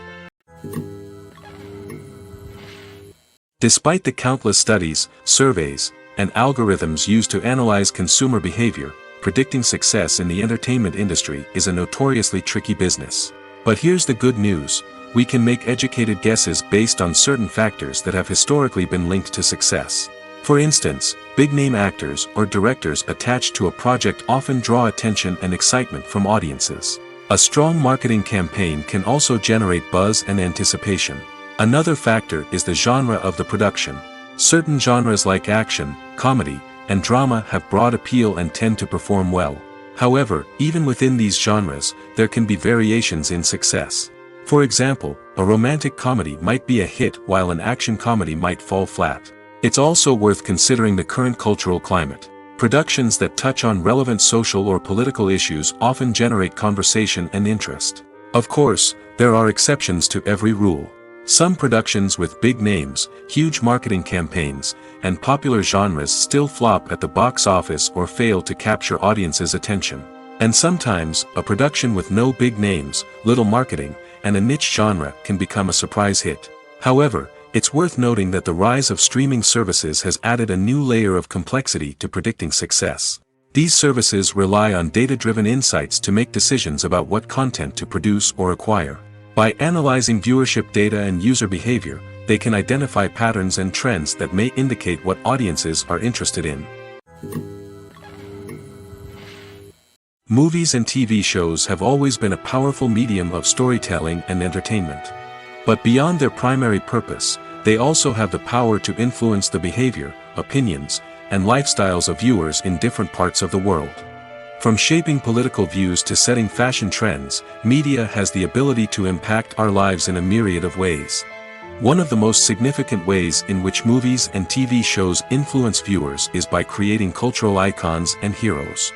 Despite the countless studies, surveys, and algorithms used to analyze consumer behavior, predicting success in the entertainment industry is a notoriously tricky business. But here's the good news: we can make educated guesses based on certain factors that have historically been linked to success. For instance, big-name actors or directors attached to a project often draw attention and excitement from audiences. A strong marketing campaign can also generate buzz and anticipation. Another factor is the genre of the production. Certain genres like action, comedy, and drama have broad appeal and tend to perform well. However, even within these genres, there can be variations in success. For example, a romantic comedy might be a hit while an action comedy might fall flat. It's also worth considering the current cultural climate. Productions that touch on relevant social or political issues often generate conversation and interest. Of course, there are exceptions to every rule. Some productions with big names, huge marketing campaigns, and popular genres still flop at the box office or fail to capture audiences' attention. And sometimes, a production with no big names, little marketing, and a niche genre can become a surprise hit. However, it's worth noting that the rise of streaming services has added a new layer of complexity to predicting success. These services rely on data-driven insights to make decisions about what content to produce or acquire. By analyzing viewership data and user behavior, they can identify patterns and trends that may indicate what audiences are interested in. Movies and TV shows have always been a powerful medium of storytelling and entertainment. But beyond their primary purpose, they also have the power to influence the behavior, opinions, and lifestyles of viewers in different parts of the world. From shaping political views to setting fashion trends, media has the ability to impact our lives in a myriad of ways. One of the most significant ways in which movies and TV shows influence viewers is by creating cultural icons and heroes.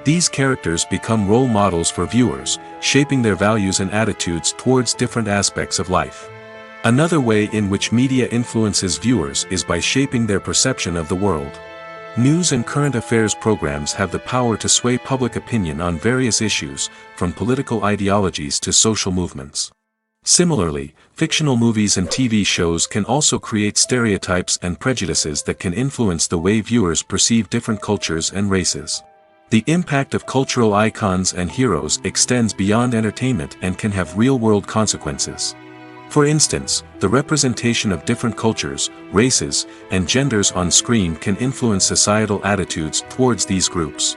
These characters become role models for viewers, shaping their values and attitudes towards different aspects of life. Another way in which media influences viewers is by shaping their perception of the world. News and current affairs programs have the power to sway public opinion on various issues, from political ideologies to social movements. Similarly, fictional movies and TV shows can also create stereotypes and prejudices that can influence the way viewers perceive different cultures and races. The impact of cultural icons and heroes extends beyond entertainment and can have real-world consequences. For instance, the representation of different cultures, races, and genders on screen can influence societal attitudes towards these groups.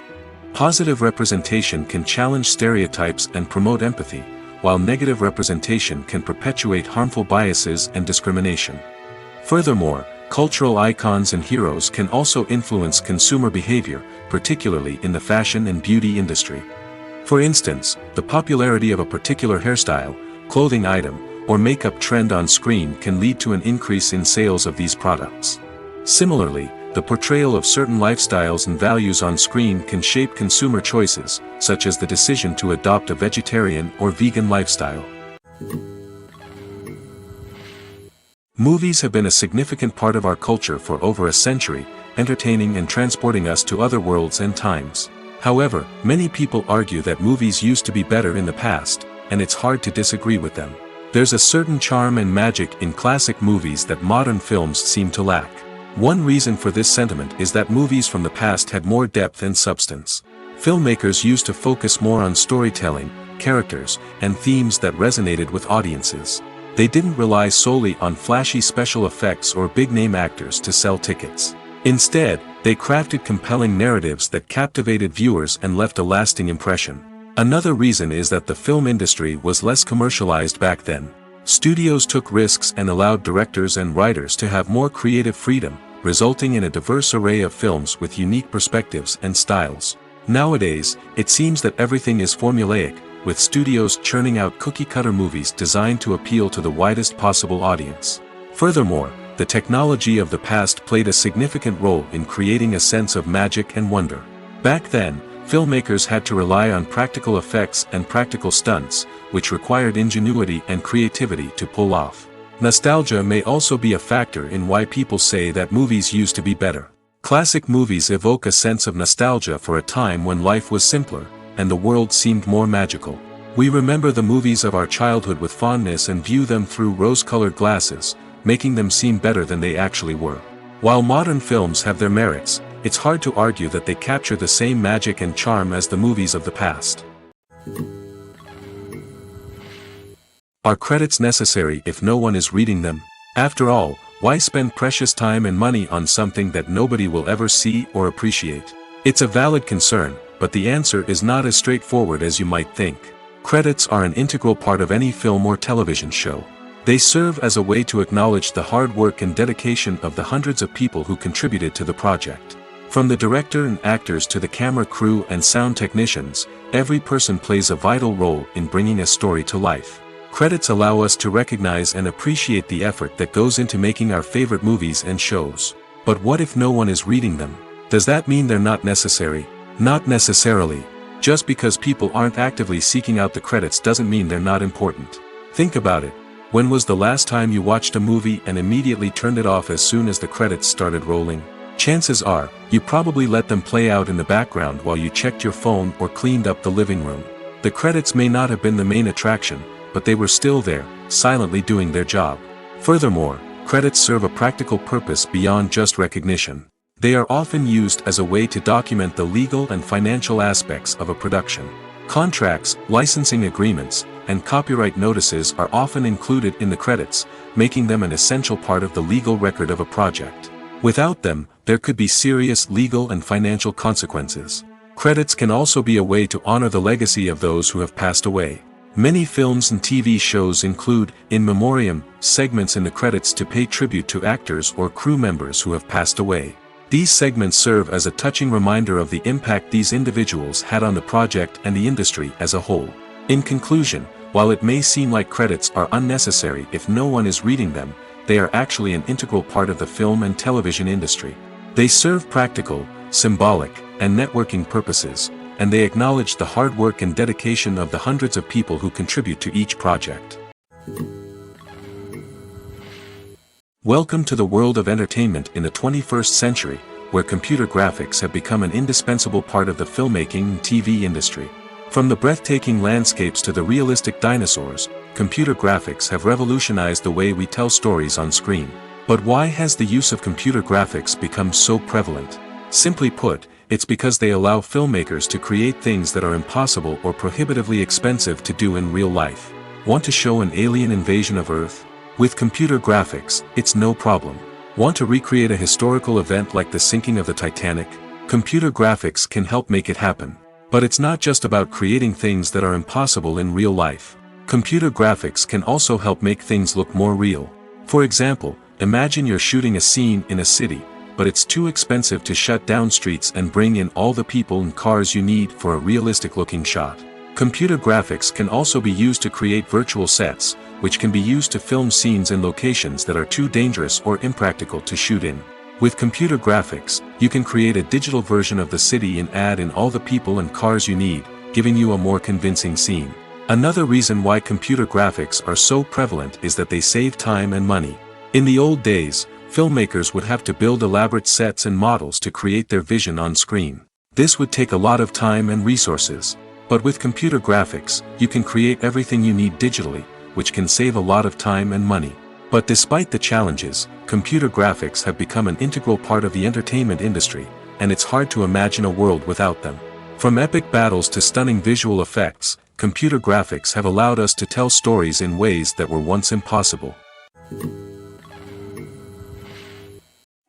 Positive representation can challenge stereotypes and promote empathy, while negative representation can perpetuate harmful biases and discrimination. Furthermore, cultural icons and heroes can also influence consumer behavior, particularly in the fashion and beauty industry. For instance, the popularity of a particular hairstyle, clothing item, or makeup trend on screen can lead to an increase in sales of these products. Similarly, the portrayal of certain lifestyles and values on screen can shape consumer choices, such as the decision to adopt a vegetarian or vegan lifestyle. Movies have been a significant part of our culture for over a century, entertaining and transporting us to other worlds and times. However, many people argue that movies used to be better in the past, and it's hard to disagree with them. There's a certain charm and magic in classic movies that modern films seem to lack. One reason for this sentiment is that movies from the past had more depth and substance. Filmmakers used to focus more on storytelling, characters, and themes that resonated with audiences. They didn't rely solely on flashy special effects or big-name actors to sell tickets. Instead, they crafted compelling narratives that captivated viewers and left a lasting impression. Another reason is that the film industry was less commercialized back then. Studios took risks and allowed directors and writers to have more creative freedom, resulting in a diverse array of films with unique perspectives and styles. Nowadays, it seems that everything is formulaic, with studios churning out cookie-cutter movies designed to appeal to the widest possible audience. Furthermore, the technology of the past played a significant role in creating a sense of magic and wonder. Back then, filmmakers had to rely on practical effects and practical stunts, which required ingenuity and creativity to pull off. Nostalgia may also be a factor in why people say that movies used to be better. Classic movies evoke a sense of nostalgia for a time when life was simpler, and the world seemed more magical. We remember the movies of our childhood with fondness and view them through rose-colored glasses, making them seem better than they actually were. While modern films have their merits, it's hard to argue that they capture the same magic and charm as the movies of the past. Are credits necessary if no one is reading them? After all, why spend precious time and money on something that nobody will ever see or appreciate? It's a valid concern, but the answer is not as straightforward as you might think. Credits are an integral part of any film or television show. They serve as a way to acknowledge the hard work and dedication of the hundreds of people who contributed to the project. From the director and actors to the camera crew and sound technicians, every person plays a vital role in bringing a story to life. Credits allow us to recognize and appreciate the effort that goes into making our favorite movies and shows. But what if no one is reading them? Does that mean they're not necessary? Not necessarily. Just because people aren't actively seeking out the credits doesn't mean they're not important. Think about it. When was the last time you watched a movie and immediately turned it off as soon as the credits started rolling? Chances are, you probably let them play out in the background while you checked your phone or cleaned up the living room. The credits may not have been the main attraction, but they were still there, silently doing their job. Furthermore, credits serve a practical purpose beyond just recognition. They are often used as a way to document the legal and financial aspects of a production. Contracts, licensing agreements, and copyright notices are often included in the credits, making them an essential part of the legal record of a project. Without them, there could be serious legal and financial consequences. Credits can also be a way to honor the legacy of those who have passed away. Many films and TV shows include in memoriam segments in the credits to pay tribute to actors or crew members who have passed away. These segments serve as a touching reminder of the impact these individuals had on the project and the industry as a whole. In conclusion, while it may seem like credits are unnecessary if no one is reading them, they are actually an integral part of the film and television industry. They serve practical, symbolic, and networking purposes, and they acknowledge the hard work and dedication of the hundreds of people who contribute to each project. Welcome to the world of entertainment in the 21st century, where computer graphics have become an indispensable part of the filmmaking and TV industry. From the breathtaking landscapes to the realistic dinosaurs, computer graphics have revolutionized the way we tell stories on screen. But why has the use of computer graphics become so prevalent? Simply put, it's because they allow filmmakers to create things that are impossible or prohibitively expensive to do in real life. Want to show an alien invasion of Earth? With computer graphics, it's no problem. Want to recreate a historical event like the sinking of the Titanic? Computer graphics can help make it happen. But it's not just about creating things that are impossible in real life. Computer graphics can also help make things look more real. For example, imagine you're shooting a scene in a city, but it's too expensive to shut down streets and bring in all the people and cars you need for a realistic-looking shot. Computer graphics can also be used to create virtual sets, which can be used to film scenes in locations that are too dangerous or impractical to shoot in. With computer graphics, you can create a digital version of the city and add in all the people and cars you need, giving you a more convincing scene. Another reason why computer graphics are so prevalent is that they save time and money. In the old days, filmmakers would have to build elaborate sets and models to create their vision on screen. This would take a lot of time and resources. But with computer graphics, you can create everything you need digitally, which can save a lot of time and money. But despite the challenges, computer graphics have become an integral part of the entertainment industry, and it's hard to imagine a world without them. From epic battles to stunning visual effects, computer graphics have allowed us to tell stories in ways that were once impossible.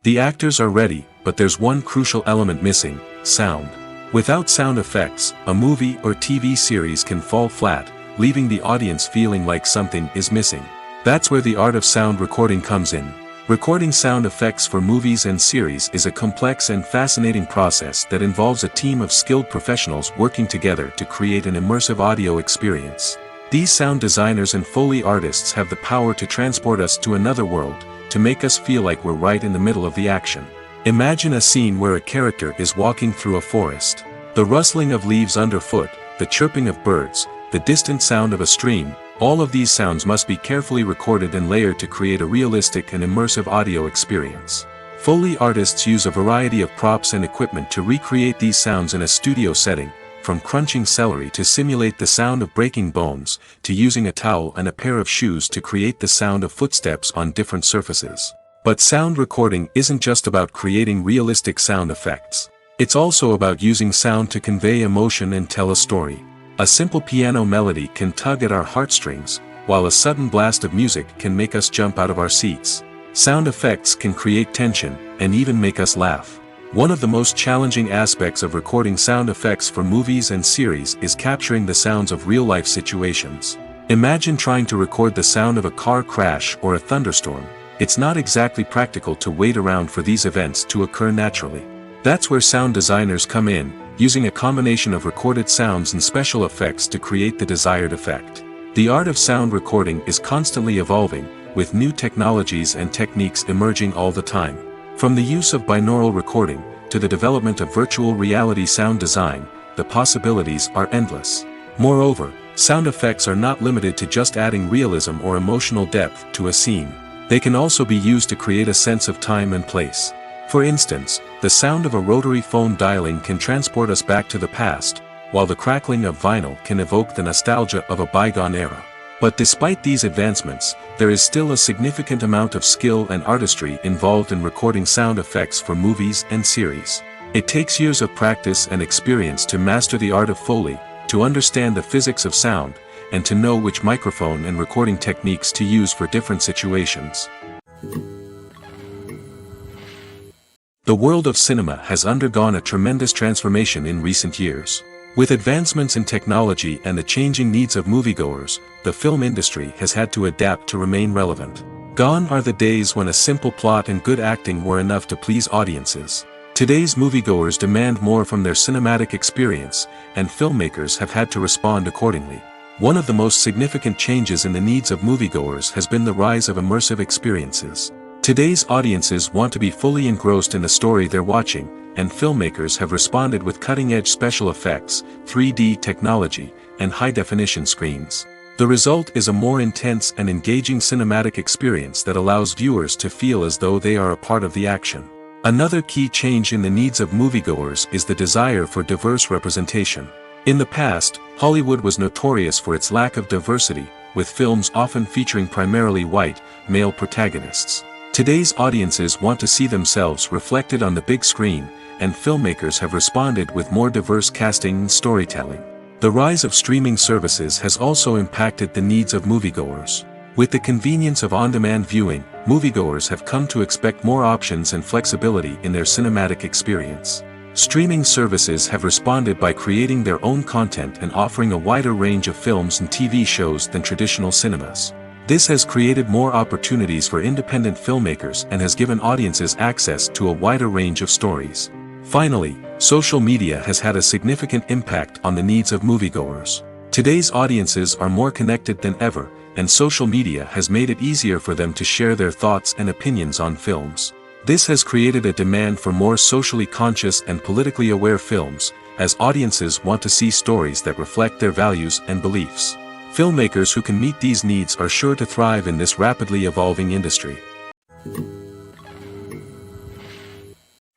The actors are ready, but there's one crucial element missing: sound. Without sound effects, a movie or TV series can fall flat, leaving the audience feeling like something is missing. That's where the art of sound recording comes in. Recording sound effects for movies and series is a complex and fascinating process that involves a team of skilled professionals working together to create an immersive audio experience. These sound designers and Foley artists have the power to transport us to another world, to make us feel like we're right in the middle of the action. Imagine a scene where a character is walking through a forest. The rustling of leaves underfoot, the chirping of birds, the distant sound of a stream, all of these sounds must be carefully recorded and layered to create a realistic and immersive audio experience. Foley artists use a variety of props and equipment to recreate these sounds in a studio setting, from crunching celery to simulate the sound of breaking bones, to using a towel and a pair of shoes to create the sound of footsteps on different surfaces. But sound recording isn't just about creating realistic sound effects. It's also about using sound to convey emotion and tell a story. A simple piano melody can tug at our heartstrings, while a sudden blast of music can make us jump out of our seats. Sound effects can create tension, and even make us laugh. One of the most challenging aspects of recording sound effects for movies and series is capturing the sounds of real-life situations. Imagine trying to record the sound of a car crash or a thunderstorm. It's not exactly practical to wait around for these events to occur naturally. That's where sound designers come in, using a combination of recorded sounds and special effects to create the desired effect. The art of sound recording is constantly evolving, with new technologies and techniques emerging all the time. From the use of binaural recording, to the development of virtual reality sound design, the possibilities are endless. Moreover, sound effects are not limited to just adding realism or emotional depth to a scene. They can also be used to create a sense of time and place. For instance, the sound of a rotary phone dialing can transport us back to the past, while the crackling of vinyl can evoke the nostalgia of a bygone era. But despite these advancements, there is still a significant amount of skill and artistry involved in recording sound effects for movies and series. It takes years of practice and experience to master the art of Foley, to understand the physics of sound, and to know which microphone and recording techniques to use for different situations. The world of cinema has undergone a tremendous transformation in recent years. With advancements in technology and the changing needs of moviegoers, the film industry has had to adapt to remain relevant. Gone are the days when a simple plot and good acting were enough to please audiences. Today's moviegoers demand more from their cinematic experience, and filmmakers have had to respond accordingly. One of the most significant changes in the needs of moviegoers has been the rise of immersive experiences. Today's audiences want to be fully engrossed in the story they're watching, and filmmakers have responded with cutting-edge special effects, 3D technology, and high-definition screens. The result is a more intense and engaging cinematic experience that allows viewers to feel as though they are a part of the action. Another key change in the needs of moviegoers is the desire for diverse representation. In the past, Hollywood was notorious for its lack of diversity, with films often featuring primarily white, male protagonists. Today's audiences want to see themselves reflected on the big screen, and filmmakers have responded with more diverse casting and storytelling. The rise of streaming services has also impacted the needs of moviegoers. With the convenience of on-demand viewing, moviegoers have come to expect more options and flexibility in their cinematic experience. Streaming services have responded by creating their own content and offering a wider range of films and TV shows than traditional cinemas. This has created more opportunities for independent filmmakers and has given audiences access to a wider range of stories. Finally, social media has had a significant impact on the needs of moviegoers. Today's audiences are more connected than ever, and social media has made it easier for them to share their thoughts and opinions on films. This has created a demand for more socially conscious and politically aware films, as audiences want to see stories that reflect their values and beliefs. Filmmakers who can meet these needs are sure to thrive in this rapidly evolving industry.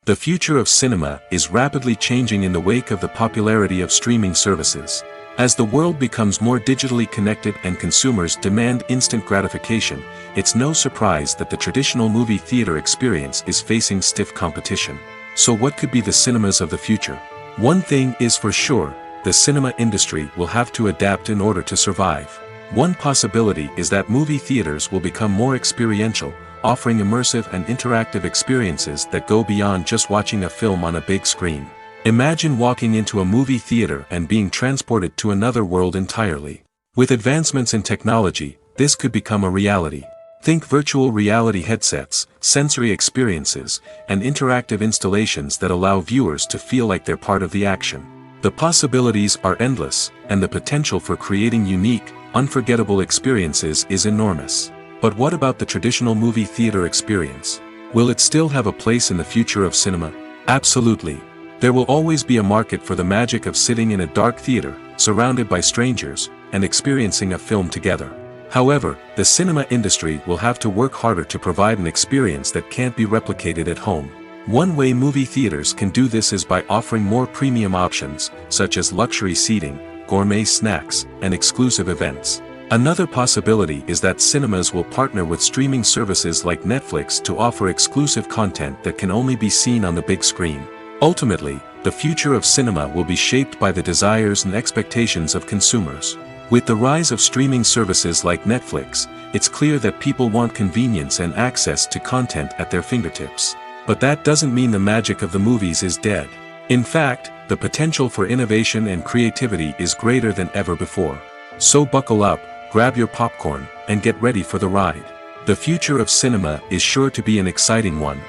The future of cinema is rapidly changing in the wake of the popularity of streaming services. As the world becomes more digitally connected and consumers demand instant gratification, it's no surprise that the traditional movie theater experience is facing stiff competition. So what could be the cinemas of the future? One thing is for sure, the cinema industry will have to adapt in order to survive. One possibility is that movie theaters will become more experiential, offering immersive and interactive experiences that go beyond just watching a film on a big screen. Imagine walking into a movie theater and being transported to another world entirely. With advancements in technology, this could become a reality. Think virtual reality headsets, sensory experiences, and interactive installations that allow viewers to feel like they're part of the action. The possibilities are endless, and the potential for creating unique, unforgettable experiences is enormous. But what about the traditional movie theater experience? Will it still have a place in the future of cinema? Absolutely. There will always be a market for the magic of sitting in a dark theater, surrounded by strangers, and experiencing a film together. However, the cinema industry will have to work harder to provide an experience that can't be replicated at home. One way movie theaters can do this is by offering more premium options, such as luxury seating, gourmet snacks, and exclusive events. Another possibility is that cinemas will partner with streaming services like Netflix to offer exclusive content that can only be seen on the big screen. Ultimately, the future of cinema will be shaped by the desires and expectations of consumers. With the rise of streaming services like Netflix, it's clear that people want convenience and access to content at their fingertips. But that doesn't mean the magic of the movies is dead. In fact, the potential for innovation and creativity is greater than ever before. So buckle up, grab your popcorn, and get ready for the ride. The future of cinema is sure to be an exciting one.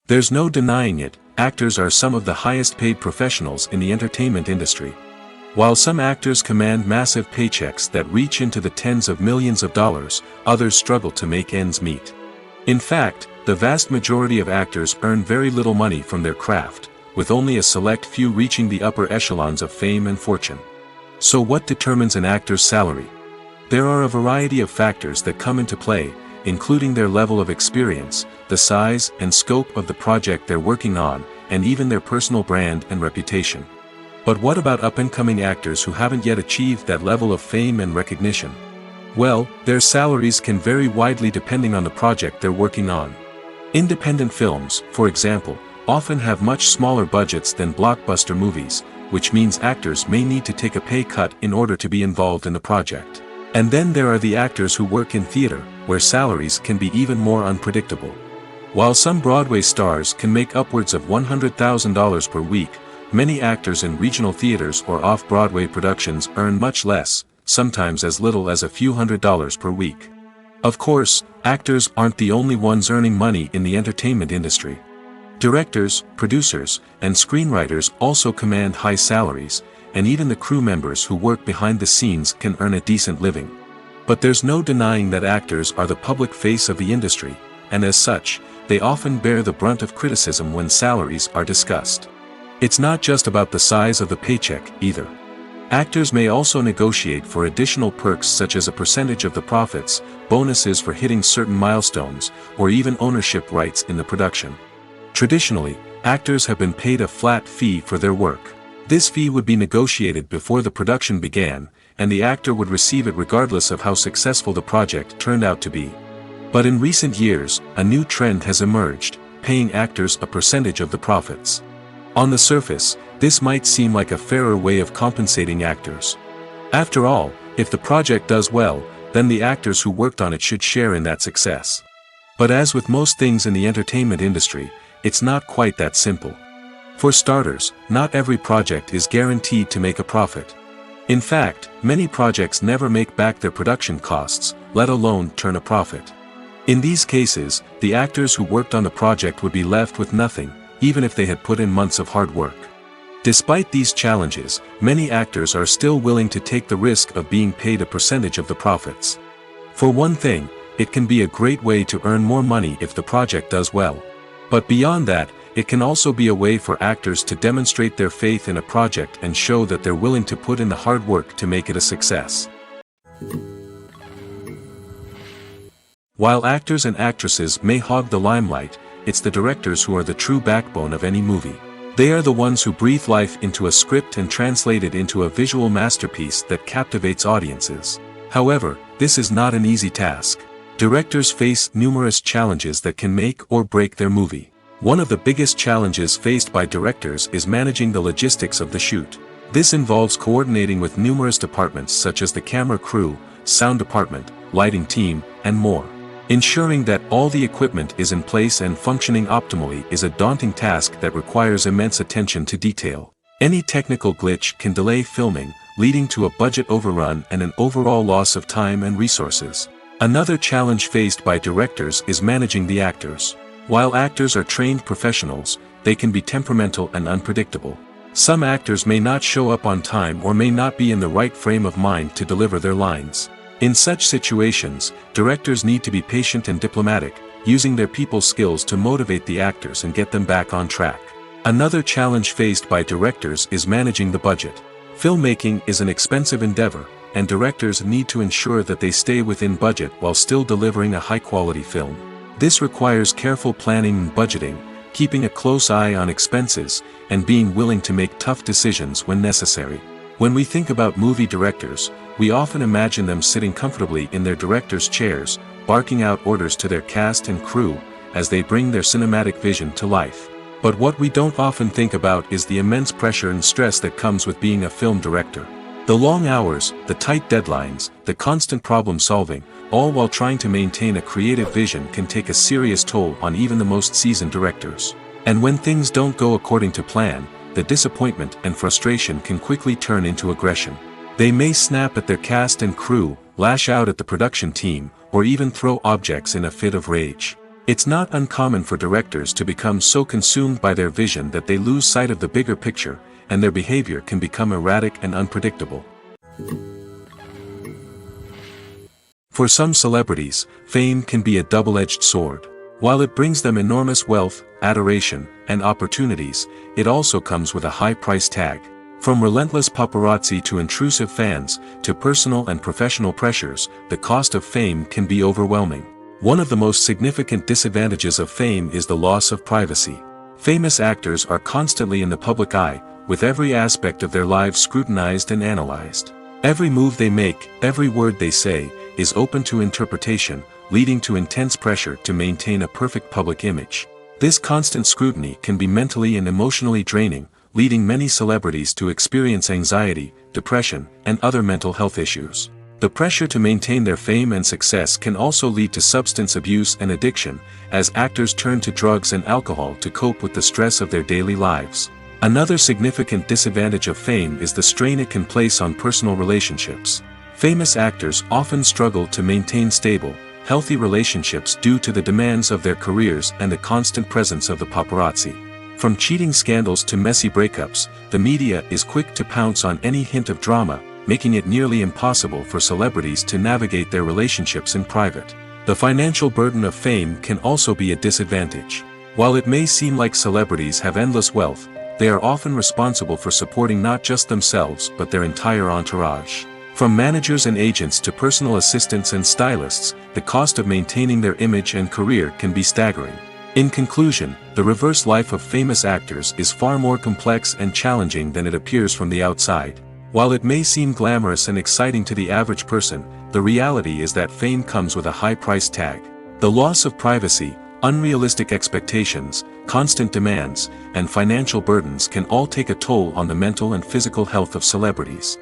There's no denying it, actors are some of the highest paid professionals in the entertainment industry. While some actors command massive paychecks that reach into the tens of millions of dollars, others struggle to make ends meet. In fact, the vast majority of actors earn very little money from their craft, with only a select few reaching the upper echelons of fame and fortune. So what determines an actor's salary? There are a variety of factors that come into play, including their level of experience, the size and scope of the project they're working on, and even their personal brand and reputation. But what about up-and-coming actors who haven't yet achieved that level of fame and recognition? Well, their salaries can vary widely depending on the project they're working on. Independent films, for example, often have much smaller budgets than blockbuster movies, which means actors may need to take a pay cut in order to be involved in the project. And then there are the actors who work in theater, where salaries can be even more unpredictable. While some Broadway stars can make upwards of $100,000 per week, many actors in regional theaters or off-Broadway productions earn much less, sometimes as little as a few $100s per week. Of course, actors aren't the only ones earning money in the entertainment industry. Directors, producers, and screenwriters also command high salaries, and even the crew members who work behind the scenes can earn a decent living. But there's no denying that actors are the public face of the industry, and as such, they often bear the brunt of criticism when salaries are discussed. It's not just about the size of the paycheck, either. Actors may also negotiate for additional perks such as a percentage of the profits, bonuses for hitting certain milestones, or even ownership rights in the production. Traditionally, actors have been paid a flat fee for their work. This fee would be negotiated before the production began, and the actor would receive it regardless of how successful the project turned out to be. But in recent years, a new trend has emerged, paying actors a percentage of the profits. On the surface, this might seem like a fairer way of compensating actors. After all, if the project does well, then the actors who worked on it should share in that success. But as with most things in the entertainment industry, it's not quite that simple. For starters, not every project is guaranteed to make a profit. In fact, many projects never make back their production costs, let alone turn a profit. In these cases, the actors who worked on the project would be left with nothing, even if they had put in months of hard work. Despite these challenges, many actors are still willing to take the risk of being paid a percentage of the profits. For one thing, it can be a great way to earn more money if the project does well. But beyond that, it can also be a way for actors to demonstrate their faith in a project and show that they're willing to put in the hard work to make it a success. While actors and actresses may hog the limelight, it's the directors who are the true backbone of any movie. They are the ones who breathe life into a script and translate it into a visual masterpiece that captivates audiences. However, this is not an easy task. Directors face numerous challenges that can make or break their movie. One of the biggest challenges faced by directors is managing the logistics of the shoot. This involves coordinating with numerous departments such as the camera crew, sound department, lighting team, and more. Ensuring that all the equipment is in place and functioning optimally is a daunting task that requires immense attention to detail. Any technical glitch can delay filming, leading to a budget overrun and an overall loss of time and resources. Another challenge faced by directors is managing the actors. While actors are trained professionals, they can be temperamental and unpredictable. Some actors may not show up on time or may not be in the right frame of mind to deliver their lines. In such situations, directors need to be patient and diplomatic, using their people skills to motivate the actors and get them back on track. Another challenge faced by directors is managing the budget. Filmmaking is an expensive endeavor, and directors need to ensure that they stay within budget while still delivering a high-quality film. This requires careful planning and budgeting, keeping a close eye on expenses, and being willing to make tough decisions when necessary. When we think about movie directors, we often imagine them sitting comfortably in their director's chairs, barking out orders to their cast and crew, as they bring their cinematic vision to life. But what we don't often think about is the immense pressure and stress that comes with being a film director. The long hours, the tight deadlines, the constant problem solving, all while trying to maintain a creative vision can take a serious toll on even the most seasoned directors. And when things don't go according to plan, the disappointment and frustration can quickly turn into aggression. They may snap at their cast and crew, lash out at the production team, or even throw objects in a fit of rage. It's not uncommon for directors to become so consumed by their vision that they lose sight of the bigger picture, and their behavior can become erratic and unpredictable. For some celebrities, fame can be a double-edged sword. While it brings them enormous wealth, adoration, and opportunities, it also comes with a high price tag. From relentless paparazzi to intrusive fans, to personal and professional pressures, the cost of fame can be overwhelming. One of the most significant disadvantages of fame is the loss of privacy. Famous actors are constantly in the public eye, with every aspect of their lives scrutinized and analyzed. Every move they make, every word they say, is open to interpretation, leading to intense pressure to maintain a perfect public image. This constant scrutiny can be mentally and emotionally draining, leading many celebrities to experience anxiety, depression, and other mental health issues. The pressure to maintain their fame and success can also lead to substance abuse and addiction, as actors turn to drugs and alcohol to cope with the stress of their daily lives. Another significant disadvantage of fame is the strain it can place on personal relationships. Famous actors often struggle to maintain stable, healthy relationships due to the demands of their careers and the constant presence of the paparazzi. From cheating scandals to messy breakups, the media is quick to pounce on any hint of drama, making it nearly impossible for celebrities to navigate their relationships in private. The financial burden of fame can also be a disadvantage. While it may seem like celebrities have endless wealth, they are often responsible for supporting not just themselves but their entire entourage. From managers and agents to personal assistants and stylists, the cost of maintaining their image and career can be staggering. In conclusion, the reverse life of famous actors is far more complex and challenging than it appears from the outside. While it may seem glamorous and exciting to the average person, the reality is that fame comes with a high price tag. The loss of privacy, unrealistic expectations, constant demands, and financial burdens can all take a toll on the mental and physical health of celebrities.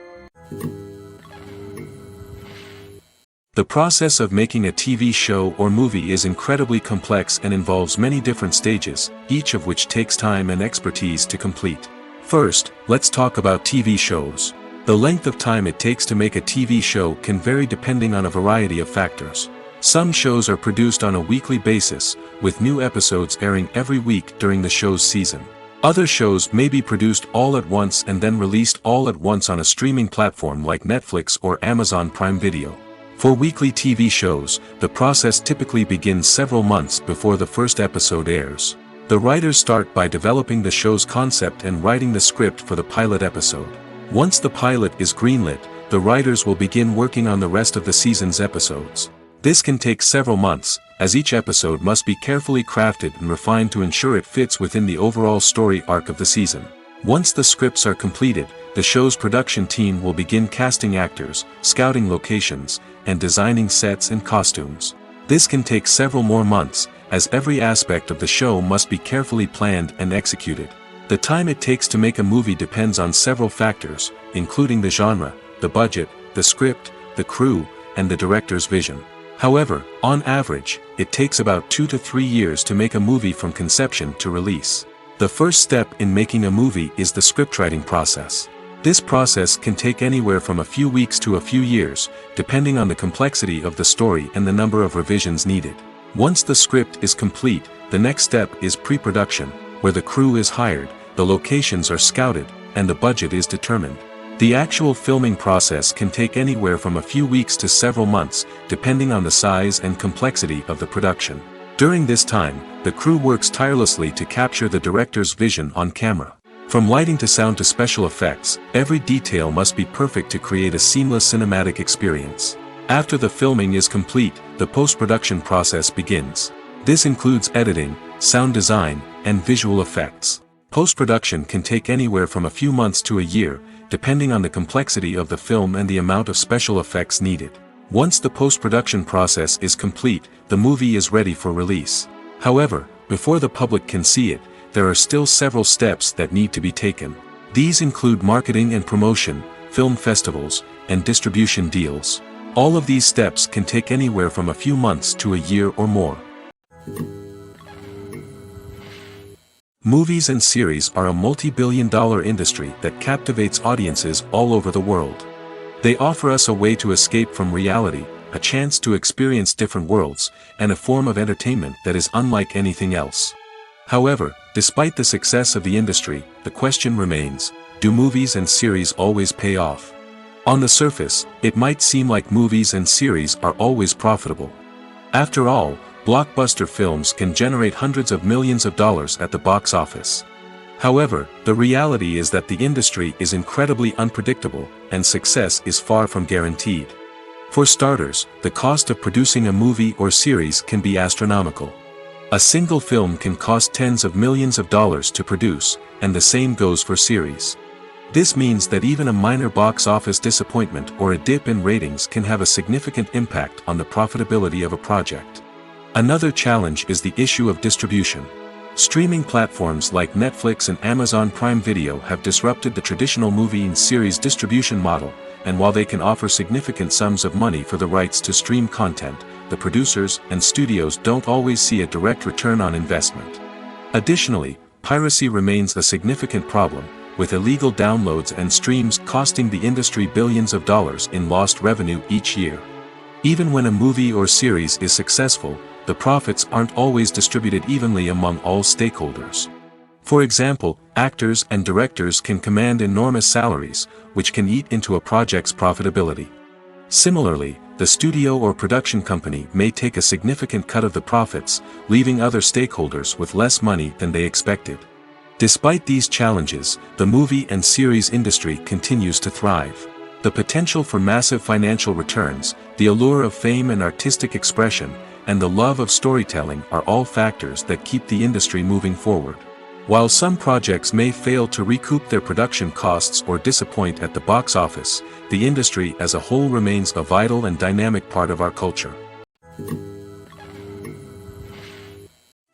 The process of making a TV show or movie is incredibly complex and involves many different stages, each of which takes time and expertise to complete. First, let's talk about TV shows. The length of time it takes to make a TV show can vary depending on a variety of factors. Some shows are produced on a weekly basis, with new episodes airing every week during the show's season. Other shows may be produced all at once and then released all at once on a streaming platform like Netflix or Amazon Prime Video. For weekly TV shows, the process typically begins several months before the first episode airs. The writers start by developing the show's concept and writing the script for the pilot episode. Once the pilot is greenlit, the writers will begin working on the rest of the season's episodes. This can take several months, as each episode must be carefully crafted and refined to ensure it fits within the overall story arc of the season. Once the scripts are completed, the show's production team will begin casting actors, scouting locations, and designing sets and costumes. This can take several more months, as every aspect of the show must be carefully planned and executed. The time it takes to make a movie depends on several factors, including the genre, the budget, the script, the crew, and the director's vision. However, on average, it takes about 2 to 3 years to make a movie from conception to release. The first step in making a movie is the scriptwriting process. This process can take anywhere from a few weeks to a few years, depending on the complexity of the story and the number of revisions needed. Once the script is complete, the next step is pre-production, where the crew is hired, the locations are scouted, and the budget is determined. The actual filming process can take anywhere from a few weeks to several months, depending on the size and complexity of the production. During this time, the crew works tirelessly to capture the director's vision on camera. From lighting to sound to special effects, every detail must be perfect to create a seamless cinematic experience. After the filming is complete, the post-production process begins. This includes editing, sound design, and visual effects. Post-production can take anywhere from a few months to a year, depending on the complexity of the film and the amount of special effects needed. Once the post-production process is complete, the movie is ready for release. However, before the public can see it, there are still several steps that need to be taken. These include marketing and promotion, film festivals, and distribution deals. All of these steps can take anywhere from a few months to a year or more. Movies and series are a multi-billion-dollar industry that captivates audiences all over the world. They offer us a way to escape from reality, a chance to experience different worlds, and a form of entertainment that is unlike anything else. However, despite the success of the industry, the question remains, do movies and series always pay off? On the surface, it might seem like movies and series are always profitable. After all, blockbuster films can generate hundreds of millions of dollars at the box office. However, the reality is that the industry is incredibly unpredictable, and success is far from guaranteed. For starters, the cost of producing a movie or series can be astronomical. A single film can cost tens of millions of dollars to produce, and the same goes for series. This means that even a minor box office disappointment or a dip in ratings can have a significant impact on the profitability of a project. Another challenge is the issue of distribution. Streaming platforms like Netflix and Amazon Prime Video have disrupted the traditional movie and series distribution model, and while they can offer significant sums of money for the rights to stream content, the producers and studios don't always see a direct return on investment. Additionally, piracy remains a significant problem, with illegal downloads and streams costing the industry billions of dollars in lost revenue each year. Even when a movie or series is successful, the profits aren't always distributed evenly among all stakeholders. For example, actors and directors can command enormous salaries, which can eat into a project's profitability. Similarly, the studio or production company may take a significant cut of the profits, leaving other stakeholders with less money than they expected. Despite these challenges, the movie and series industry continues to thrive. The potential for massive financial returns, the allure of fame and artistic expression, and the love of storytelling are all factors that keep the industry moving forward. While some projects may fail to recoup their production costs or disappoint at the box office, the industry as a whole remains a vital and dynamic part of our culture.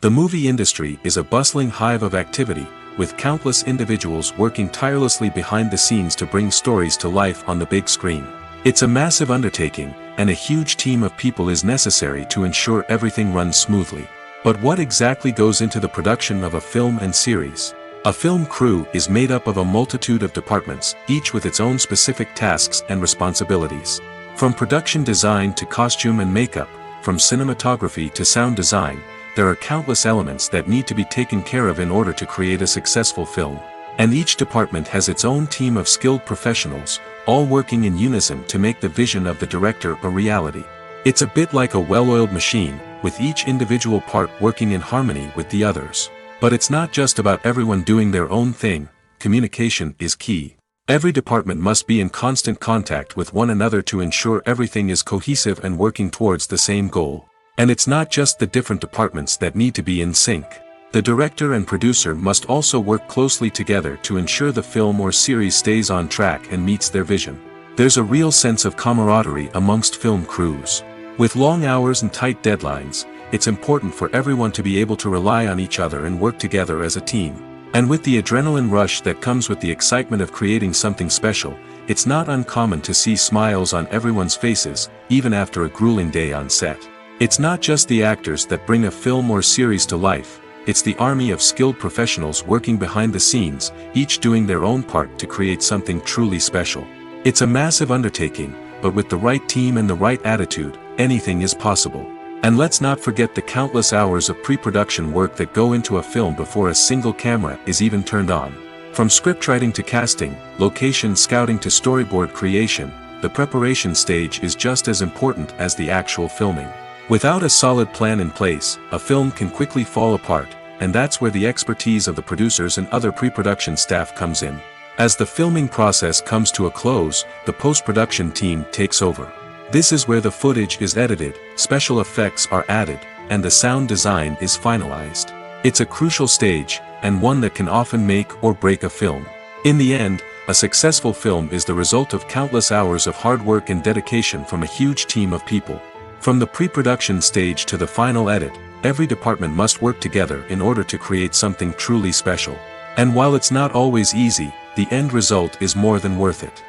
The movie industry is a bustling hive of activity, with countless individuals working tirelessly behind the scenes to bring stories to life on the big screen. It's a massive undertaking, and a huge team of people is necessary to ensure everything runs smoothly. But what exactly goes into the production of a film and series? A film crew is made up of a multitude of departments, each with its own specific tasks and responsibilities. From production design to costume and makeup, from cinematography to sound design, there are countless elements that need to be taken care of in order to create a successful film. And each department has its own team of skilled professionals, all working in unison to make the vision of the director a reality. It's a bit like a well-oiled machine, with each individual part working in harmony with the others. But it's not just about everyone doing their own thing. Communication is key. Every department must be in constant contact with one another to ensure everything is cohesive and working towards the same goal. And it's not just the different departments that need to be in sync. The director and producer must also work closely together to ensure the film or series stays on track and meets their vision. There's a real sense of camaraderie amongst film crews. With long hours and tight deadlines, it's important for everyone to be able to rely on each other and work together as a team. And with the adrenaline rush that comes with the excitement of creating something special, it's not uncommon to see smiles on everyone's faces, even after a grueling day on set. It's not just the actors that bring a film or series to life, it's the army of skilled professionals working behind the scenes, each doing their own part to create something truly special. It's a massive undertaking, but with the right team and the right attitude, anything is possible. And let's not forget the countless hours of pre-production work that go into a film before a single camera is even turned on. From scriptwriting to casting, location scouting to storyboard creation, the preparation stage is just as important as the actual filming. Without a solid plan in place, a film can quickly fall apart, and that's where the expertise of the producers and other pre-production staff comes in. As the filming process comes to a close, the post-production team takes over. This is where the footage is edited, special effects are added, and the sound design is finalized. It's a crucial stage, and one that can often make or break a film. In the end, a successful film is the result of countless hours of hard work and dedication from a huge team of people. From the pre-production stage to the final edit, every department must work together in order to create something truly special. And while it's not always easy, the end result is more than worth it.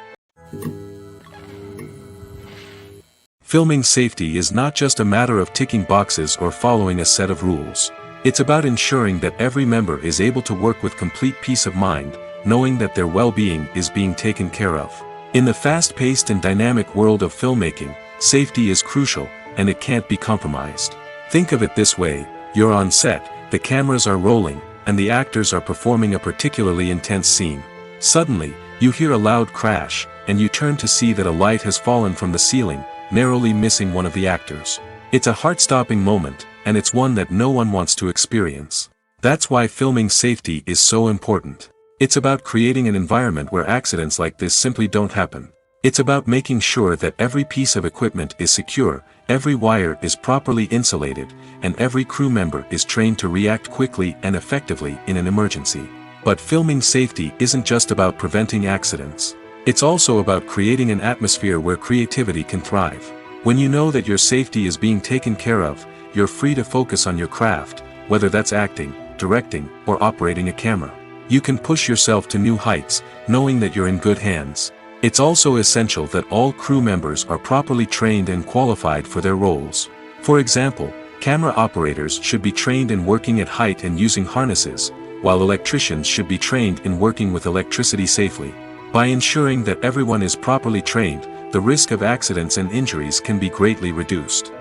Filming safety is not just a matter of ticking boxes or following a set of rules. It's about ensuring that every member is able to work with complete peace of mind, knowing that their well-being is being taken care of. In the fast-paced and dynamic world of filmmaking, safety is crucial, and it can't be compromised. Think of it this way: you're on set, the cameras are rolling, and the actors are performing a particularly intense scene. Suddenly, you hear a loud crash, and you turn to see that a light has fallen from the ceiling, narrowly missing one of the actors. It's a heart-stopping moment, and it's one that no one wants to experience. That's why filming safety is so important. It's about creating an environment where accidents like this simply don't happen. It's about making sure that every piece of equipment is secure, every wire is properly insulated, and every crew member is trained to react quickly and effectively in an emergency. But filming safety isn't just about preventing accidents. It's also about creating an atmosphere where creativity can thrive. When you know that your safety is being taken care of, you're free to focus on your craft, whether that's acting, directing, or operating a camera. You can push yourself to new heights, knowing that you're in good hands. It's also essential that all crew members are properly trained and qualified for their roles. For example, camera operators should be trained in working at height and using harnesses, while electricians should be trained in working with electricity safely. By ensuring that everyone is properly trained, the risk of accidents and injuries can be greatly reduced.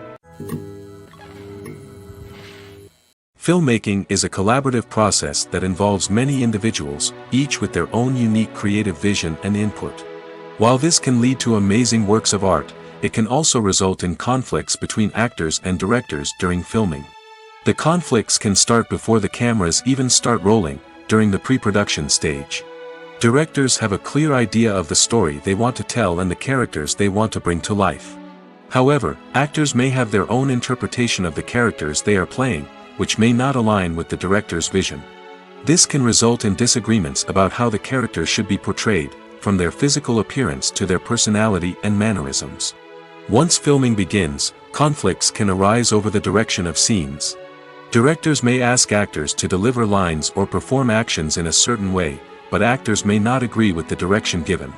Filmmaking is a collaborative process that involves many individuals, each with their own unique creative vision and input. While this can lead to amazing works of art, it can also result in conflicts between actors and directors during filming. The conflicts can start before the cameras even start rolling, during the pre-production stage. Directors have a clear idea of the story they want to tell and the characters they want to bring to life. However, actors may have their own interpretation of the characters they are playing, which may not align with the director's vision. This can result in disagreements about how the characters should be portrayed, from their physical appearance to their personality and mannerisms. Once filming begins, conflicts can arise over the direction of scenes. Directors may ask actors to deliver lines or perform actions in a certain way, but actors may not agree with the direction given.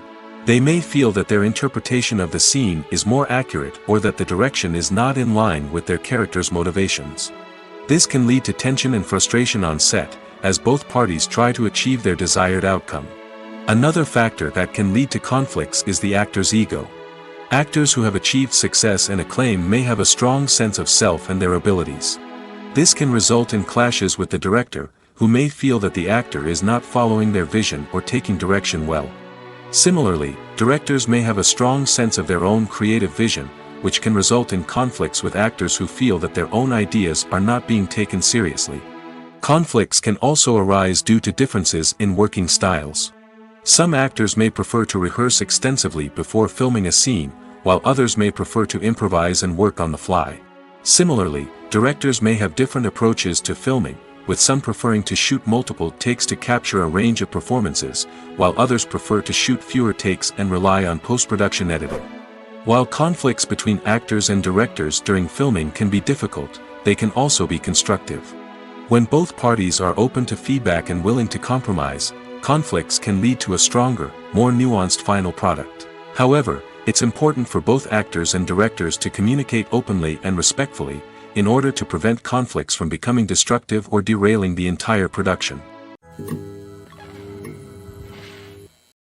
They may feel that their interpretation of the scene is more accurate or that the direction is not in line with their character's motivations. This can lead to tension and frustration on set, as both parties try to achieve their desired outcome. Another factor that can lead to conflicts is the actor's ego. Actors who have achieved success and acclaim may have a strong sense of self and their abilities. This can result in clashes with the director, who may feel that the actor is not following their vision or taking direction well. Similarly, directors may have a strong sense of their own creative vision, which can result in conflicts with actors who feel that their own ideas are not being taken seriously. Conflicts can also arise due to differences in working styles. Some actors may prefer to rehearse extensively before filming a scene, while others may prefer to improvise and work on the fly. Similarly, directors may have different approaches to filming, with some preferring to shoot multiple takes to capture a range of performances, while others prefer to shoot fewer takes and rely on post-production editing. While conflicts between actors and directors during filming can be difficult, they can also be constructive. When both parties are open to feedback and willing to compromise, conflicts can lead to a stronger, more nuanced final product. However, it's important for both actors and directors to communicate openly and respectfully, in order to prevent conflicts from becoming destructive or derailing the entire production.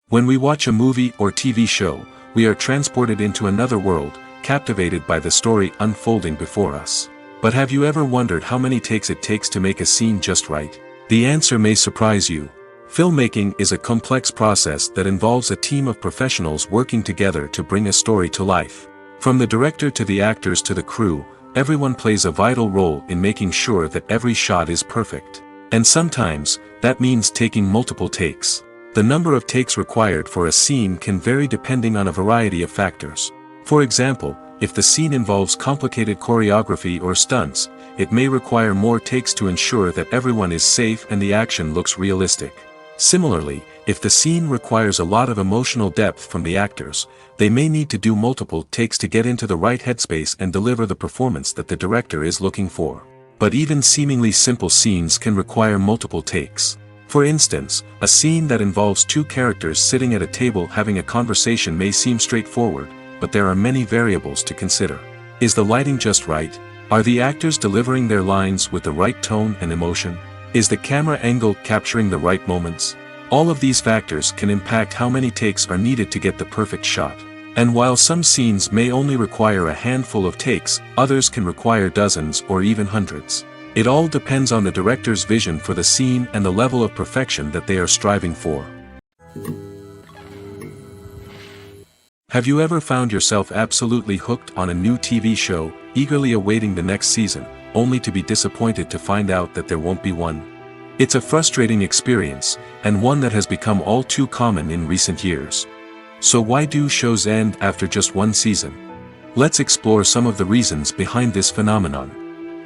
When we watch a movie or TV show, we are transported into another world, captivated by the story unfolding before us. But have you ever wondered how many takes it takes to make a scene just right? The answer may surprise you. Filmmaking is a complex process that involves a team of professionals working together to bring a story to life. From the director to the actors to the crew, everyone plays a vital role in making sure that every shot is perfect. And sometimes, that means taking multiple takes. The number of takes required for a scene can vary depending on a variety of factors. For example, if the scene involves complicated choreography or stunts, it may require more takes to ensure that everyone is safe and the action looks realistic. Similarly, if the scene requires a lot of emotional depth from the actors, they may need to do multiple takes to get into the right headspace and deliver the performance that the director is looking for. But even seemingly simple scenes can require multiple takes. For instance, a scene that involves two characters sitting at a table having a conversation may seem straightforward, but there are many variables to consider. Is the lighting just right? Are the actors delivering their lines with the right tone and emotion? Is the camera angle capturing the right moments? All of these factors can impact how many takes are needed to get the perfect shot. And while some scenes may only require a handful of takes, others can require dozens or even hundreds. It all depends on the director's vision for the scene and the level of perfection that they are striving for. Have you ever found yourself absolutely hooked on a new TV show, eagerly awaiting the next season, only to be disappointed to find out that there won't be one? It's a frustrating experience, and one that has become all too common in recent years. So why do shows end after just one season? Let's explore some of the reasons behind this phenomenon.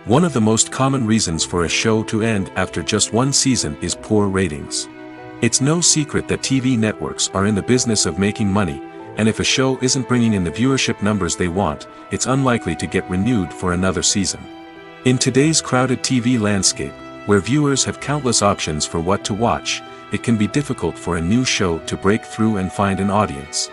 One of the most common reasons for a show to end after just one season is poor ratings. It's no secret that TV networks are in the business of making money, and if a show isn't bringing in the viewership numbers they want, it's unlikely to get renewed for another season. In today's crowded TV landscape, where viewers have countless options for what to watch, it can be difficult for a new show to break through and find an audience.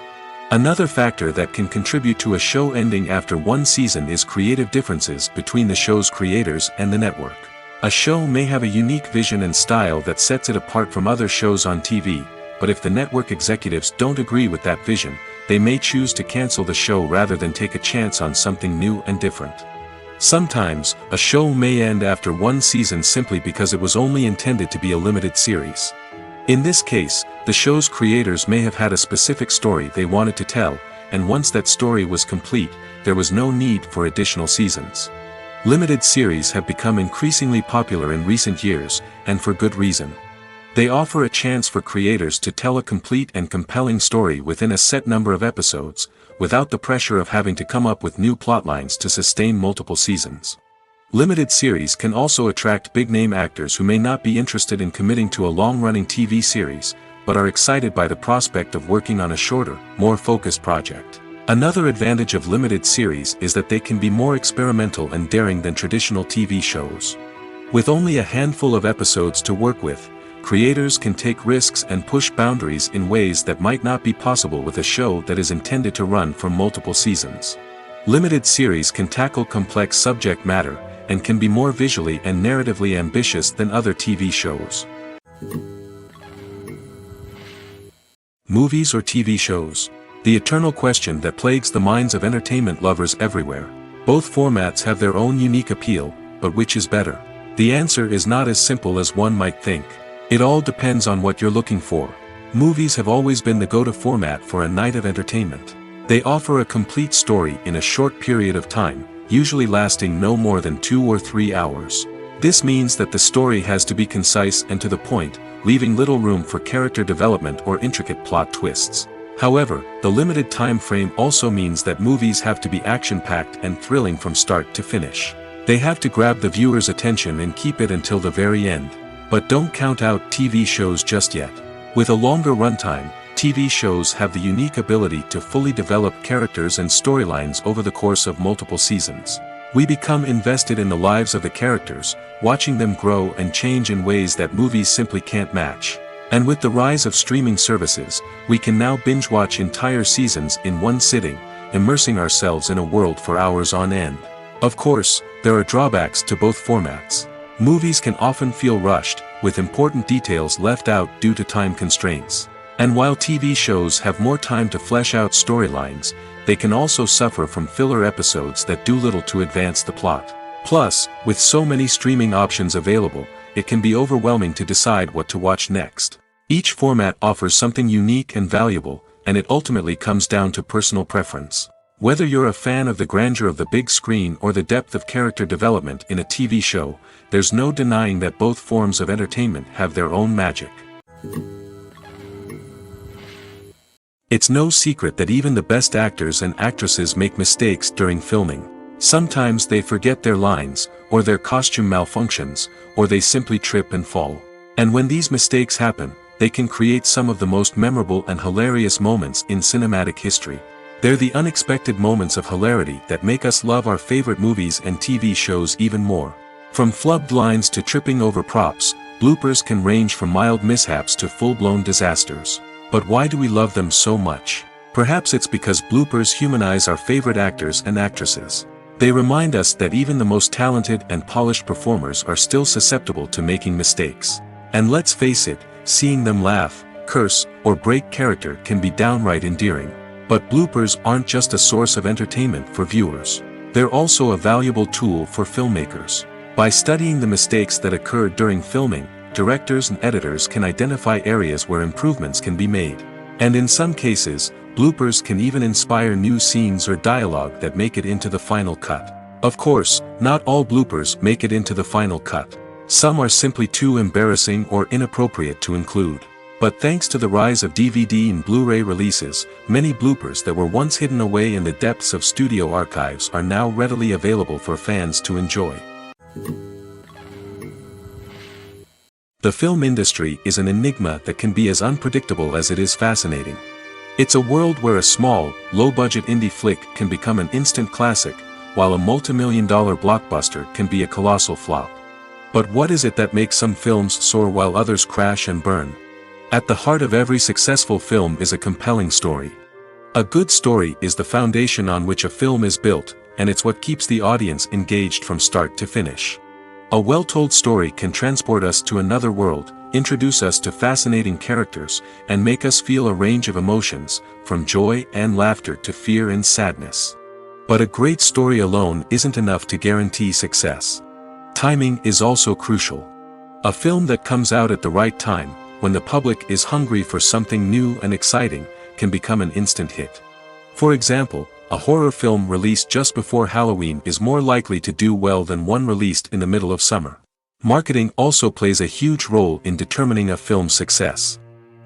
Another factor that can contribute to a show ending after one season is creative differences between the show's creators and the network. A show may have a unique vision and style that sets it apart from other shows on TV, but if the network executives don't agree with that vision, they may choose to cancel the show rather than take a chance on something new and different. Sometimes, a show may end after one season simply because it was only intended to be a limited series. In this case, the show's creators may have had a specific story they wanted to tell, and once that story was complete, there was no need for additional seasons. Limited series have become increasingly popular in recent years, and for good reason. They offer a chance for creators to tell a complete and compelling story within a set number of episodes, without the pressure of having to come up with new plotlines to sustain multiple seasons. Limited series can also attract big-name actors who may not be interested in committing to a long-running TV series, but are excited by the prospect of working on a shorter, more focused project. Another advantage of limited series is that they can be more experimental and daring than traditional TV shows. With only a handful of episodes to work with, creators can take risks and push boundaries in ways that might not be possible with a show that is intended to run for multiple seasons. Limited series can tackle complex subject matter, and can be more visually and narratively ambitious than other TV shows. Movies or TV shows? The eternal question that plagues the minds of entertainment lovers everywhere. Both formats have their own unique appeal, but which is better? The answer is not as simple as one might think. It all depends on what you're looking for. Movies have always been the go-to format for a night of entertainment. They offer a complete story in a short period of time, usually lasting no more than 2 or 3 hours. This means that the story has to be concise and to the point, leaving little room for character development or intricate plot twists. However, the limited time frame also means that movies have to be action-packed and thrilling from start to finish. They have to grab the viewer's attention and keep it until the very end. But don't count out TV shows just yet. With a longer runtime, TV shows have the unique ability to fully develop characters and storylines over the course of multiple seasons. We become invested in the lives of the characters, watching them grow and change in ways that movies simply can't match. And with the rise of streaming services, we can now binge-watch entire seasons in one sitting, immersing ourselves in a world for hours on end. Of course, there are drawbacks to both formats. Movies can often feel rushed, with important details left out due to time constraints. And while TV shows have more time to flesh out storylines, they can also suffer from filler episodes that do little to advance the plot. Plus, with so many streaming options available, it can be overwhelming to decide what to watch next. Each format offers something unique and valuable, and it ultimately comes down to personal preference. Whether you're a fan of the grandeur of the big screen or the depth of character development in a TV show, there's no denying that both forms of entertainment have their own magic. It's no secret that even the best actors and actresses make mistakes during filming. Sometimes they forget their lines, or their costume malfunctions, or they simply trip and fall. And when these mistakes happen, they can create some of the most memorable and hilarious moments in cinematic history. They're the unexpected moments of hilarity that make us love our favorite movies and TV shows even more. From flubbed lines to tripping over props, bloopers can range from mild mishaps to full-blown disasters. But why do we love them so much? Perhaps it's because bloopers humanize our favorite actors and actresses. They remind us that even the most talented and polished performers are still susceptible to making mistakes. And let's face it, seeing them laugh, curse, or break character can be downright endearing. But bloopers aren't just a source of entertainment for viewers. They're also a valuable tool for filmmakers. By studying the mistakes that occurred during filming, directors and editors can identify areas where improvements can be made. And in some cases, bloopers can even inspire new scenes or dialogue that make it into the final cut. Of course, not all bloopers make it into the final cut. Some are simply too embarrassing or inappropriate to include. But thanks to the rise of DVD and Blu-ray releases, many bloopers that were once hidden away in the depths of studio archives are now readily available for fans to enjoy. The film industry is an enigma that can be as unpredictable as it is fascinating. It's a world where a small, low-budget indie flick can become an instant classic, while a multi-million-dollar blockbuster can be a colossal flop. But what is it that makes some films soar while others crash and burn? At the heart of every successful film is a compelling story. A good story is the foundation on which a film is built, and it's what keeps the audience engaged from start to finish. A well-told story can transport us to another world, introduce us to fascinating characters, and make us feel a range of emotions, from joy and laughter to fear and sadness. But a great story alone isn't enough to guarantee success. Timing is also crucial. A film that comes out at the right time, when the public is hungry for something new and exciting, can become an instant hit. For example, a horror film released just before Halloween is more likely to do well than one released in the middle of summer. Marketing also plays a huge role in determining a film's success.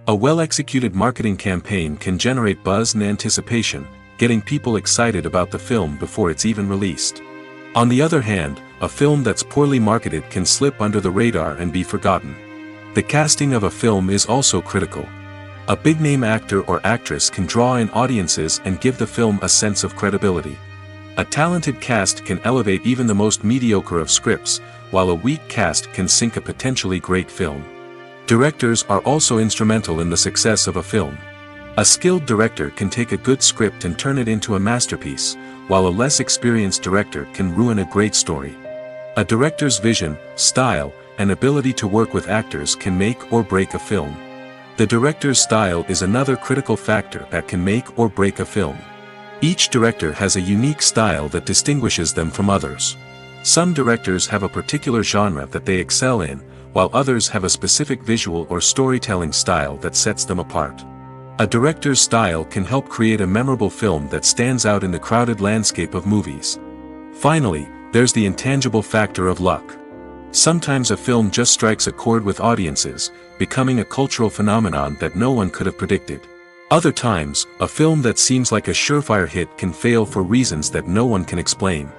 A well-executed marketing campaign can generate buzz and anticipation, getting people excited about the film before it's even released. On the other hand, a film that's poorly marketed can slip under the radar and be forgotten. The casting of a film is also critical. A big-name actor or actress can draw in audiences and give the film a sense of credibility. A talented cast can elevate even the most mediocre of scripts, while a weak cast can sink a potentially great film. Directors are also instrumental in the success of a film. A skilled director can take a good script and turn it into a masterpiece, while a less experienced director can ruin a great story. A director's vision, style, and ability to work with actors can make or break a film. The director's style is another critical factor that can make or break a film. Each director has a unique style that distinguishes them from others. Some directors have a particular genre that they excel in, while others have a specific visual or storytelling style that sets them apart. A director's style can help create a memorable film that stands out in the crowded landscape of movies. Finally, there's the intangible factor of luck. Sometimes a film just strikes a chord with audiences, becoming a cultural phenomenon that no one could have predicted. Other times, a film that seems like a surefire hit can fail for reasons that no one can explain.